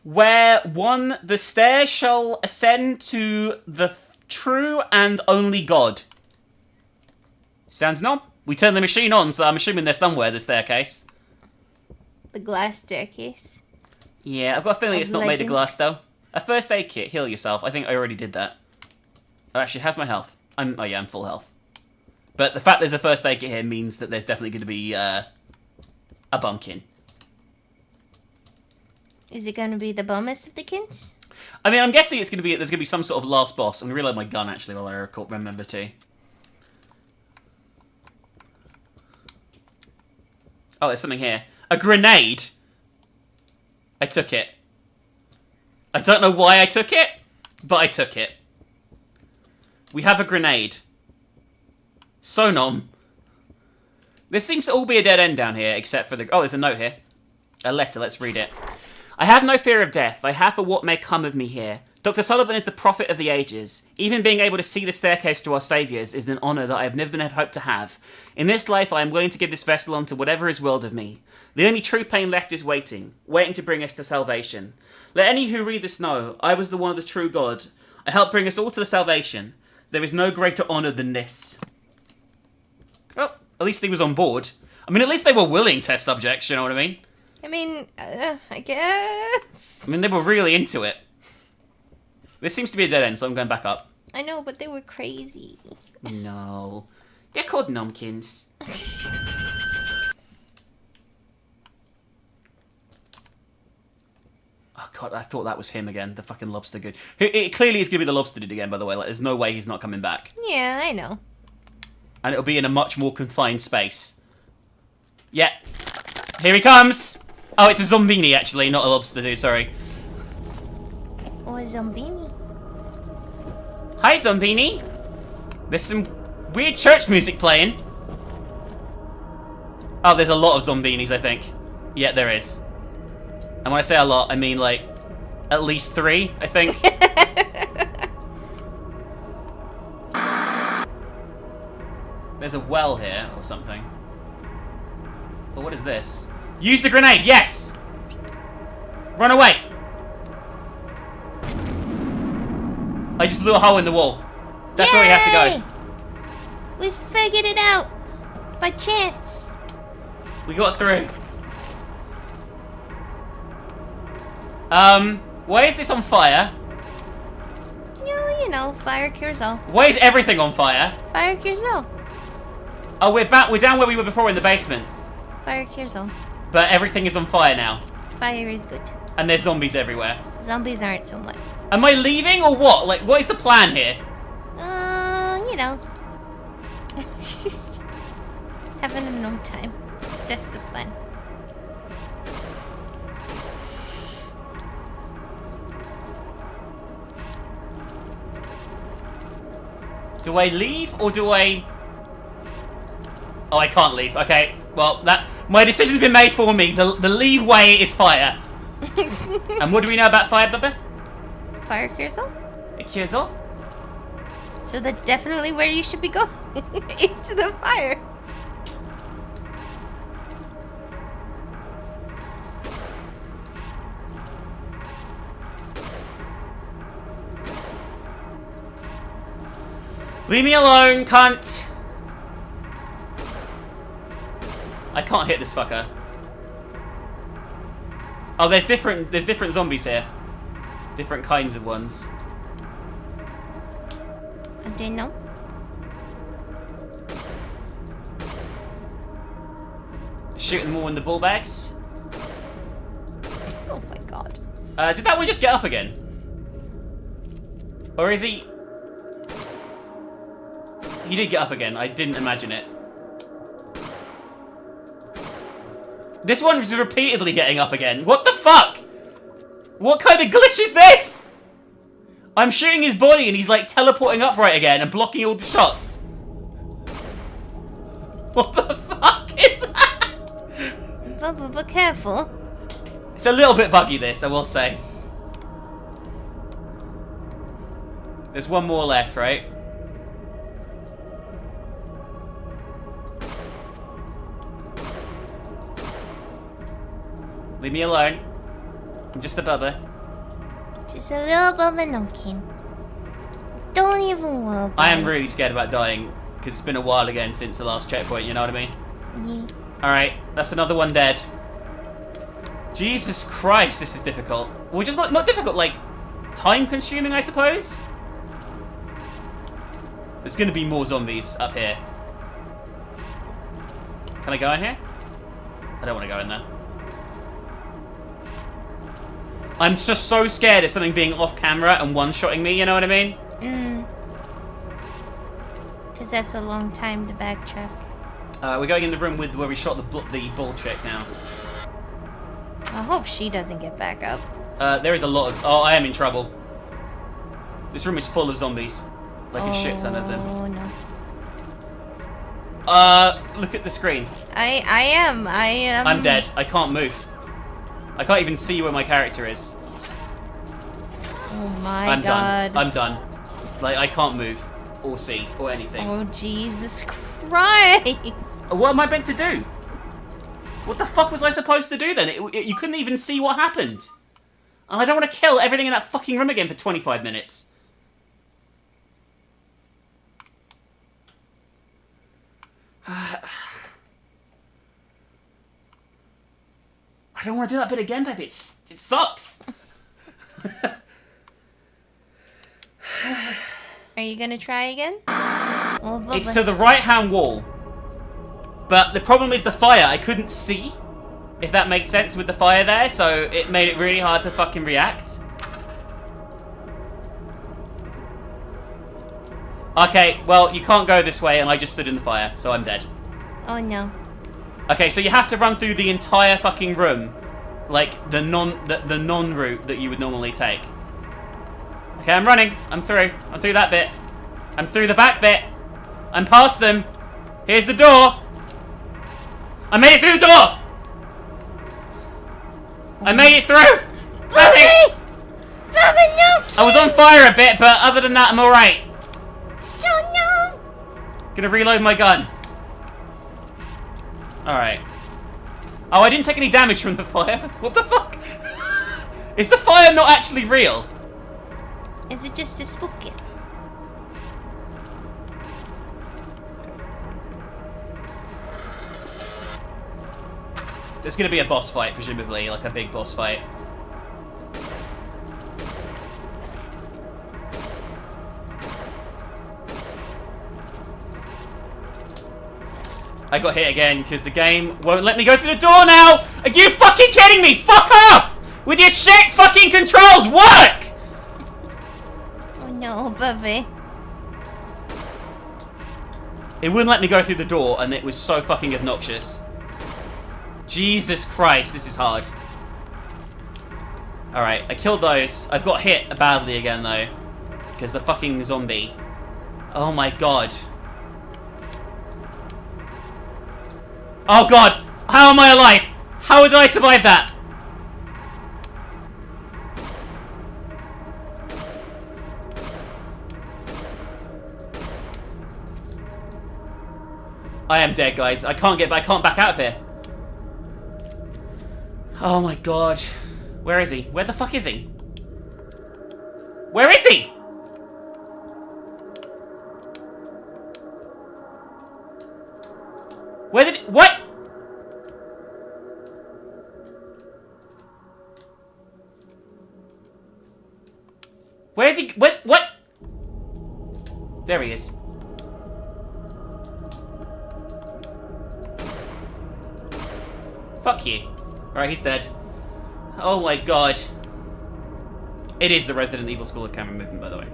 where one the stairs shall ascend to the true and only God. Sounds no? We turned the machine on, so I'm assuming there's somewhere the staircase. The glass staircase. Yeah, I've got a feeling Of it's not made of legend. glass, though. A first aid kit, heal yourself. I think I already did that. Oh, actually, how's my health? Oh yeah, I'm full health. But the fact there's a first aid kit here means that there's definitely going to be a bumpkin. Is it going to be the bummest of the kins? I mean, I'm guessing there's going to be some sort of last boss. I'm going to reload my gun, actually, while I remember to. Oh, there's something here. A grenade! I took it. I don't know why I took it, but I took it. We have a grenade. Sonom. This seems to all be a dead end down here, except for the... Oh, there's a note here. A letter, let's read it. I have no fear of death. I have for what may come of me here. Dr. Sullivan is the prophet of the ages. Even being able to see the staircase to our saviours is an honour that I have never been hoped to have. In this life, I am willing to give this vessel unto whatever is willed of me. The only true pain left is waiting to bring us to salvation. Let any who read this know, I was the one of the true God. I helped bring us all to the salvation. There is no greater honour than this. Well, at least he was on board. I mean, at least they were willing test subjects, you know what I mean? I mean, I guess. I mean, they were really into it. This seems to be a dead end, so I'm going back up. I know, but they were crazy. No. They're called Nomkins. Oh god, I thought that was him again, the fucking lobster dude. It clearly is going to be the lobster dude again, by the way. Like, there's no way he's not coming back. Yeah, I know. And it'll be in a much more confined space. Yeah. Here he comes! Oh, it's a Zombini, actually, not a lobster dude, sorry. Or Zombini. Hi, Zombini! There's some weird church music playing. Oh, there's a lot of Zombinis, I think. Yeah, there is. And when I say a lot, I mean, like, at least 3, I think. There's a well here, or something. But what is this? Use the grenade, yes! Run away! I just blew a hole in the wall. That's where we have to go. We figured it out. By chance. We got through. Why is this on fire? You know, fire cures all. Why is everything on fire? Fire cures all. Oh, we're back. We're down where we were before in the basement. Fire cures all. But everything is on fire now. Fire is good. And there's zombies everywhere. Zombies aren't so much. Am I leaving or what? Like, what is the plan here? You know. Having a no time. That's the plan. Do I leave or do I... Oh, I can't leave. Okay, well, my decision's been made for me. The leave way is fire. And what do we know about fire, Bubba? Fire cures all? It cures all? So that's definitely where you should be going. Into the fire. Leave me alone, cunt! I can't hit this fucker. Oh, there's different zombies here. Different kinds of ones. I didn't know. Shooting them all in the ball bags. Oh my god. Did that one just get up again? Or is he... He did get up again. I didn't imagine it. This one's repeatedly getting up again. What the fuck? What kind of glitch is this? I'm shooting his body and he's like teleporting upright again and blocking all the shots. What the fuck is that? Bubba, be careful. It's a little bit buggy, this, I will say. There's one more left, right? Leave me alone. I'm just a Bubba. Just a little Bubba Numpkin. Don't even worry about I am really scared about dying, because it's been a while again since the last checkpoint, you know what I mean? Yeah. Alright, that's another one dead. Jesus Christ, this is difficult. Well, just not difficult, like, time-consuming, I suppose? There's gonna be more zombies up here. Can I go in here? I don't want to go in there. I'm just so scared of something being off camera and one-shotting me, you know what I mean? Because that's a long time to backtrack. We're going in the room where we shot the bull chick now. I hope she doesn't get back up. There is a lot of... Oh, I am in trouble. This room is full of zombies. Like a shit ton of them. Oh, no. Look at the screen. I am. I'm dead. I can't move. I can't even see where my character is. Oh my I'm god. done. I'm done. Like, I can't move or see or anything. Oh, Jesus Christ. What am I meant to do? What the fuck was I supposed to do then? You couldn't even see what happened. And I don't want to kill everything in that fucking room again for 25 minutes. I don't want to do that bit again, baby. It sucks. Are you gonna try again? Oh, It's to the right-hand wall. But the problem is the fire. I couldn't see, if that makes sense, with the fire there, so it made it really hard to fucking react. Okay, well, you can't go this way, and I just stood in the fire, so I'm dead. Oh no. Okay, so you have to run through the entire fucking room, like the non route that you would normally take. Okay, I'm running. I'm through. I'm through that bit. I'm through the back bit. I'm past them. Here's the door. I made it through the door. I made it through. Bobby! Bobby, no! I was on fire a bit, but other than that, I'm alright. So no! Gonna reload my gun. Alright. Oh, I didn't take any damage from the fire. What the fuck? Is the fire not actually real? Is it just a spooky? There's gonna be a boss fight, presumably, like a big boss fight. I got hit again because the game won't let me go through the door now! Are you fucking kidding me? Fuck off! With your shit fucking controls! Work! Oh no, Bobby. It wouldn't let me go through the door and it was so fucking obnoxious. Jesus Christ, this is hard. Alright, I killed those. I've got hit badly again though. Because the fucking zombie. Oh my god. Oh god! How am I alive? How did I survive that? I am dead, guys. I can't back out of here. Oh my god. Where is he? Where the fuck is he? Where is he? Where did what? Where is he? What? There he is. Fuck you. Alright, he's dead. Oh my god. It is the Resident Evil School of Camera Movement, by the way.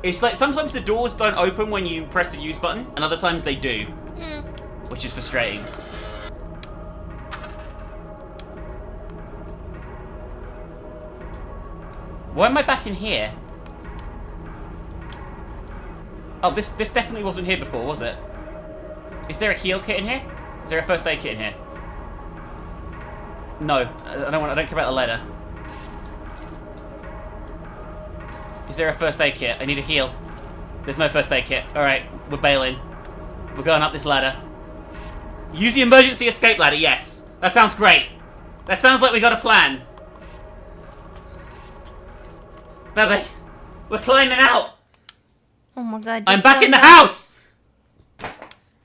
It's like sometimes the doors don't open when you press the use button, and other times they do. Which is frustrating. Why am I back in here? Oh, this definitely wasn't here before, was it? Is there a heal kit in here? Is there a first aid kit in here? No, I don't care about the ladder. Is there a first aid kit? I need a heal. There's no first aid kit. Alright, we're bailing. We're going up this ladder. Use the emergency escape ladder, yes. That sounds great. That sounds like we got a plan. Baby, we're climbing out. Oh my god. I'm back in the house.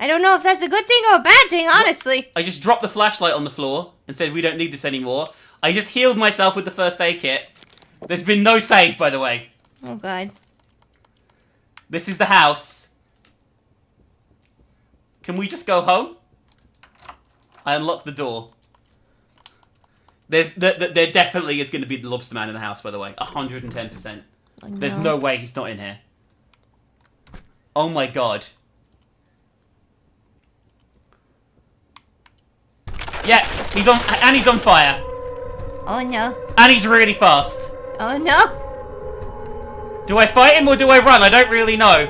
I don't know if that's a good thing or a bad thing, honestly. I just dropped the flashlight on the floor and said we don't need this anymore. I just healed myself with the first aid kit. There's been no save, by the way. Oh god. This is the house. Can we just go home? I unlocked the door. There definitely is going to be the lobster man in the house, by the way. 110%. Oh, no. There's no way he's not in here. Oh my god. Yeah, he's on, and he's on fire. Oh no. And he's really fast. Oh no. Do I fight him or do I run? I don't really know.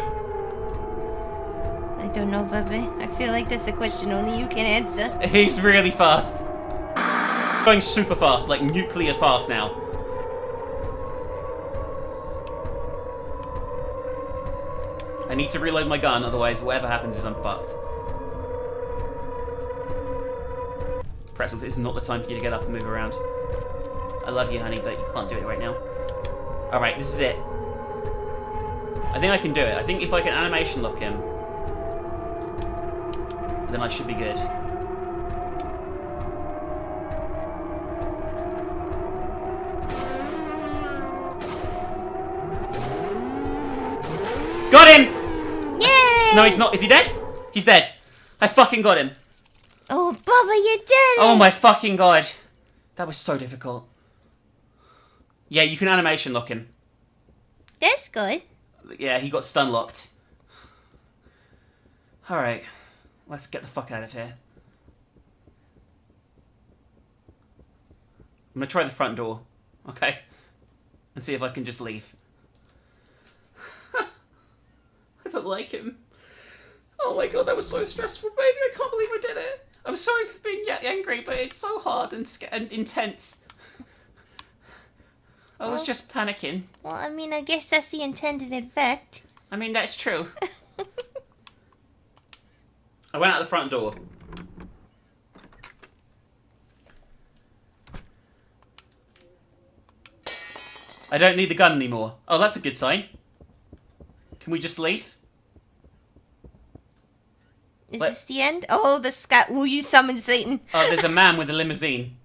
I don't know, Bubba. I feel like that's a question only you can answer. He's really fast. Going super fast, like nuclear fast now. I need to reload my gun, otherwise whatever happens is I'm fucked. Pretzels, this is not the time for you to get up and move around. I love you, honey, but you can't do it right now. Alright, this is it. I think I can do it. I think if I can animation lock him, then I should be good. Got him! Yay! No, he's not. Is he dead? He's dead. I fucking got him. Oh, Bubba, you did it! Oh my fucking god. That was so difficult. Yeah, you can animation lock him. That's good. Yeah, he got stun locked. Alright. Let's get the fuck out of here. I'm gonna try the front door. Okay? And see if I can just leave. I don't like him. Oh my god, that was so stressful, baby. I can't believe I did it. I'm sorry for being angry, but it's so hard and intense. I was just panicking. Well, I mean, I guess that's the intended effect. I mean, that's true. I went out the front door. I don't need the gun anymore. Oh, that's a good sign. Can we just leave? Is this the end? Oh, the sky. Will you summon Satan? Oh, there's a man with a limousine.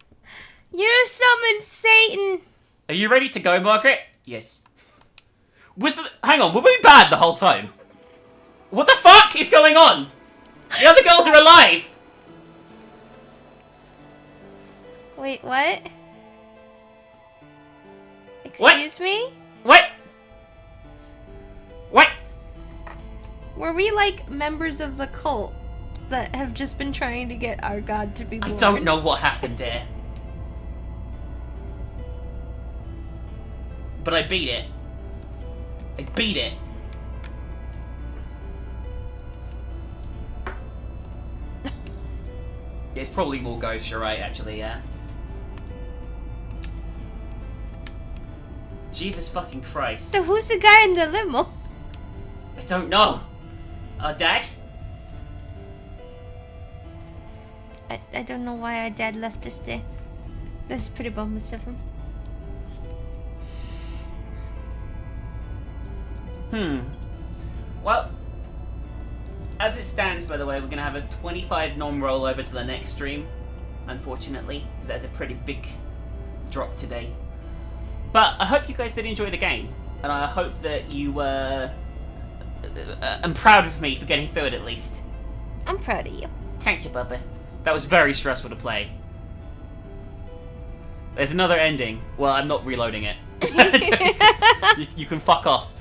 You summoned Satan! Are you ready to go, Margaret? Yes. Hang on, were we bad the whole time? What the fuck is going on? The other girls are alive! Wait, what? Excuse me? What? What? Were we like members of the cult that have just been trying to get our god to be born? I don't know what happened there. But I beat it. I beat it. There's probably more ghosts, you're right, actually, yeah. Jesus fucking Christ. So who's the guy in the limo? I don't know. Dad? I don't know why our dad left us there. That's pretty bummus of him. Well, as it stands, by the way, we're going to have a 25 nom rollover to the next stream, unfortunately, because that's a pretty big drop today. But I hope you guys did enjoy the game, and I hope that you were... I'm proud of me for getting through it, at least. I'm proud of you. Thank you, Bubba. That was very stressful to play. There's another ending. Well, I'm not reloading it. You can fuck off.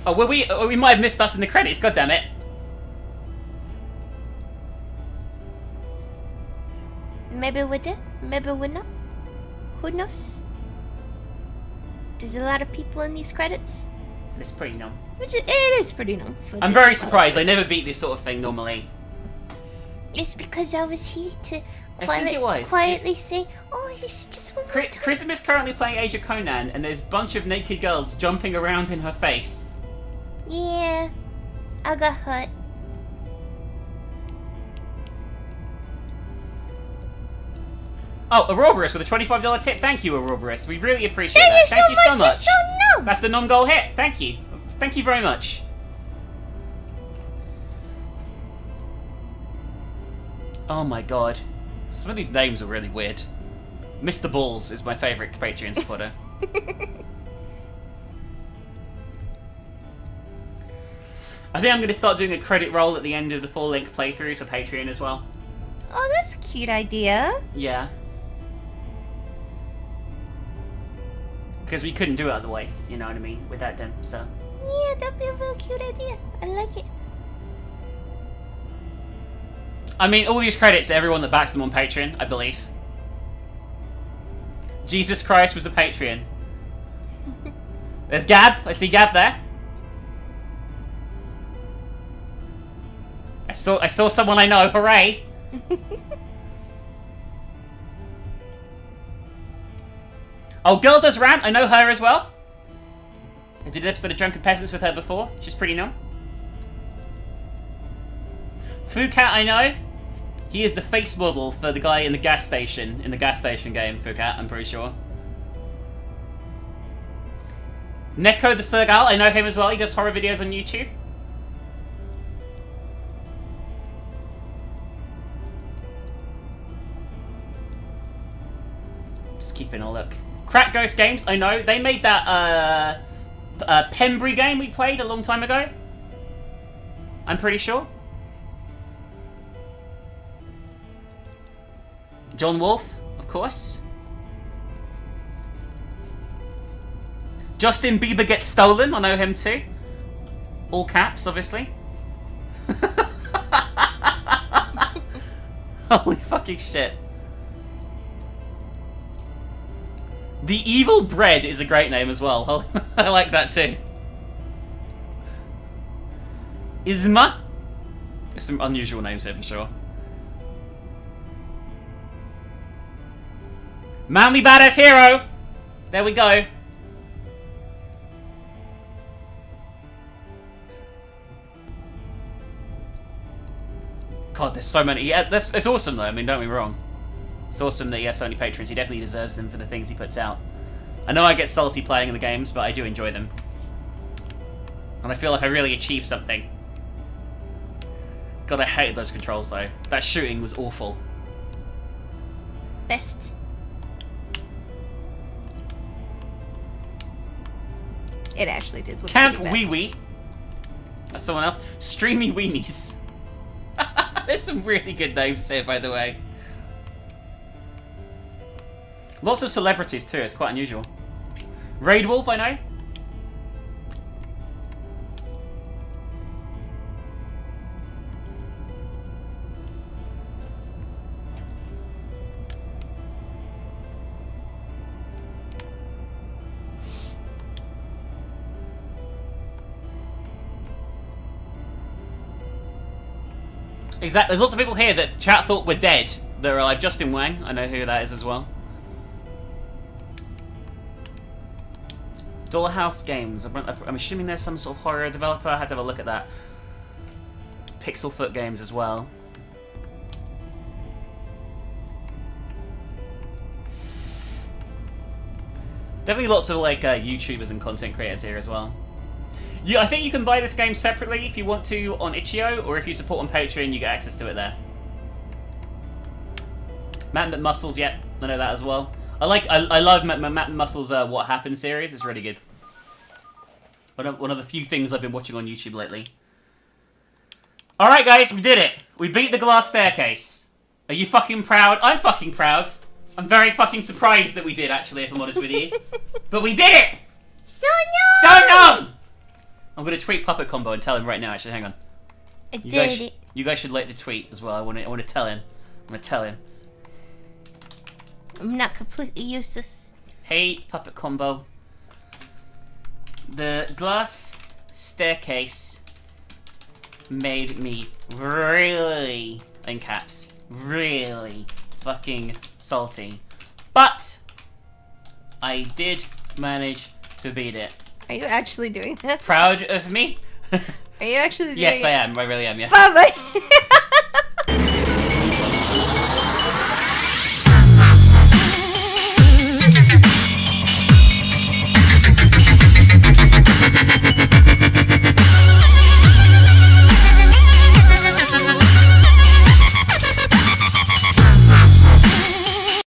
Oh, well, we might have missed us in the credits. God damn it! Maybe we did. Maybe we not. Who knows? There's a lot of people in these credits. It's pretty numb. It is pretty numb. I'm very surprised. I never beat this sort of thing normally. It's because I was here to quietly say, oh, he's just one more time. Chrism is currently playing Age of Conan, and there's a bunch of naked girls jumping around in her face. Yeah, I got hurt. Oh, Ouroboros with a $25 tip. Thank you, Ouroboros. We really appreciate that. Thank you so much. You're so numb. That's the nom goal hit. Thank you. Thank you very much. Oh my god. Some of these names are really weird. Mr. Balls is my favourite Patreon supporter. I think I'm going to start doing a credit roll at the end of the full-length playthroughs for Patreon as well. Oh, that's a cute idea. Yeah. Because we couldn't do it otherwise, you know what I mean, without them, so. Yeah, that'd be a really cute idea. I like it. I mean, all these credits to everyone that backs them on Patreon, I believe. Jesus Christ was a Patreon. There's Gab. I see Gab there. I saw someone I know. Hooray! Oh, Girl Does Rant. I know her as well. I did an episode of Drunken Peasants with her before. She's pretty numb. Fucat, I know. He is the face model for the guy in the gas station game, Fucat, I'm pretty sure. Neko the Sergal, I know him as well. He does horror videos on YouTube. Just keeping a look. Crack Ghost Games, I know. They made that Pembury game we played a long time ago. I'm pretty sure. John Wolf, of course. Justin Bieber Gets Stolen, I know him too. All caps, obviously. Holy fucking shit. The Evil Bread is a great name as well. I like that too. Isma. There's some unusual names here for sure. Manly Badass Hero! There we go. God, there's so many. Yeah, it's awesome though, I mean, don't get me wrong. It's awesome that he has so many patrons. He definitely deserves them for the things he puts out. I know I get salty playing in the games, but I do enjoy them. And I feel like I really achieved something. God, I hated those controls though. That shooting was awful. Best. It actually did look Camp pretty Wee bad. Wee. That's someone else. Streamy Weenies. There's some really good names here, by the way. Lots of celebrities too, it's quite unusual. Raid Wolf, I know. Exactly. There's lots of people here that chat thought were dead. They're like Justin Wang. I know who that is as well. Dollhouse Games. I'm assuming there's some sort of horror developer. I had to have a look at that. Pixelfoot Games as well. Definitely lots of like YouTubers and content creators here as well. I think you can buy this game separately if you want to on Itch.io, or if you support on Patreon, you get access to it there. Matt McMuscles, yep, I know that as well. I love Matt McMuscles' What Happened series. It's really good. One of the few things I've been watching on YouTube lately. All right, guys, we did it. We beat the glass staircase. Are you fucking proud? I'm fucking proud. I'm very fucking surprised that we did, actually, if I'm honest with you. But we did it. So no. So numb. I'm gonna tweet Puppet Combo and tell him right now. Actually, hang on. I did it. You guys should like the tweet as well. I want to tell him. I'm gonna tell him. I'm not completely useless. Hey, Puppet Combo. The glass staircase made me really, in caps, really fucking salty. But I did manage to beat it. Are you actually doing that? Proud of me? Are you actually doing Yes, it? I am. I really am, yeah. Bye-bye.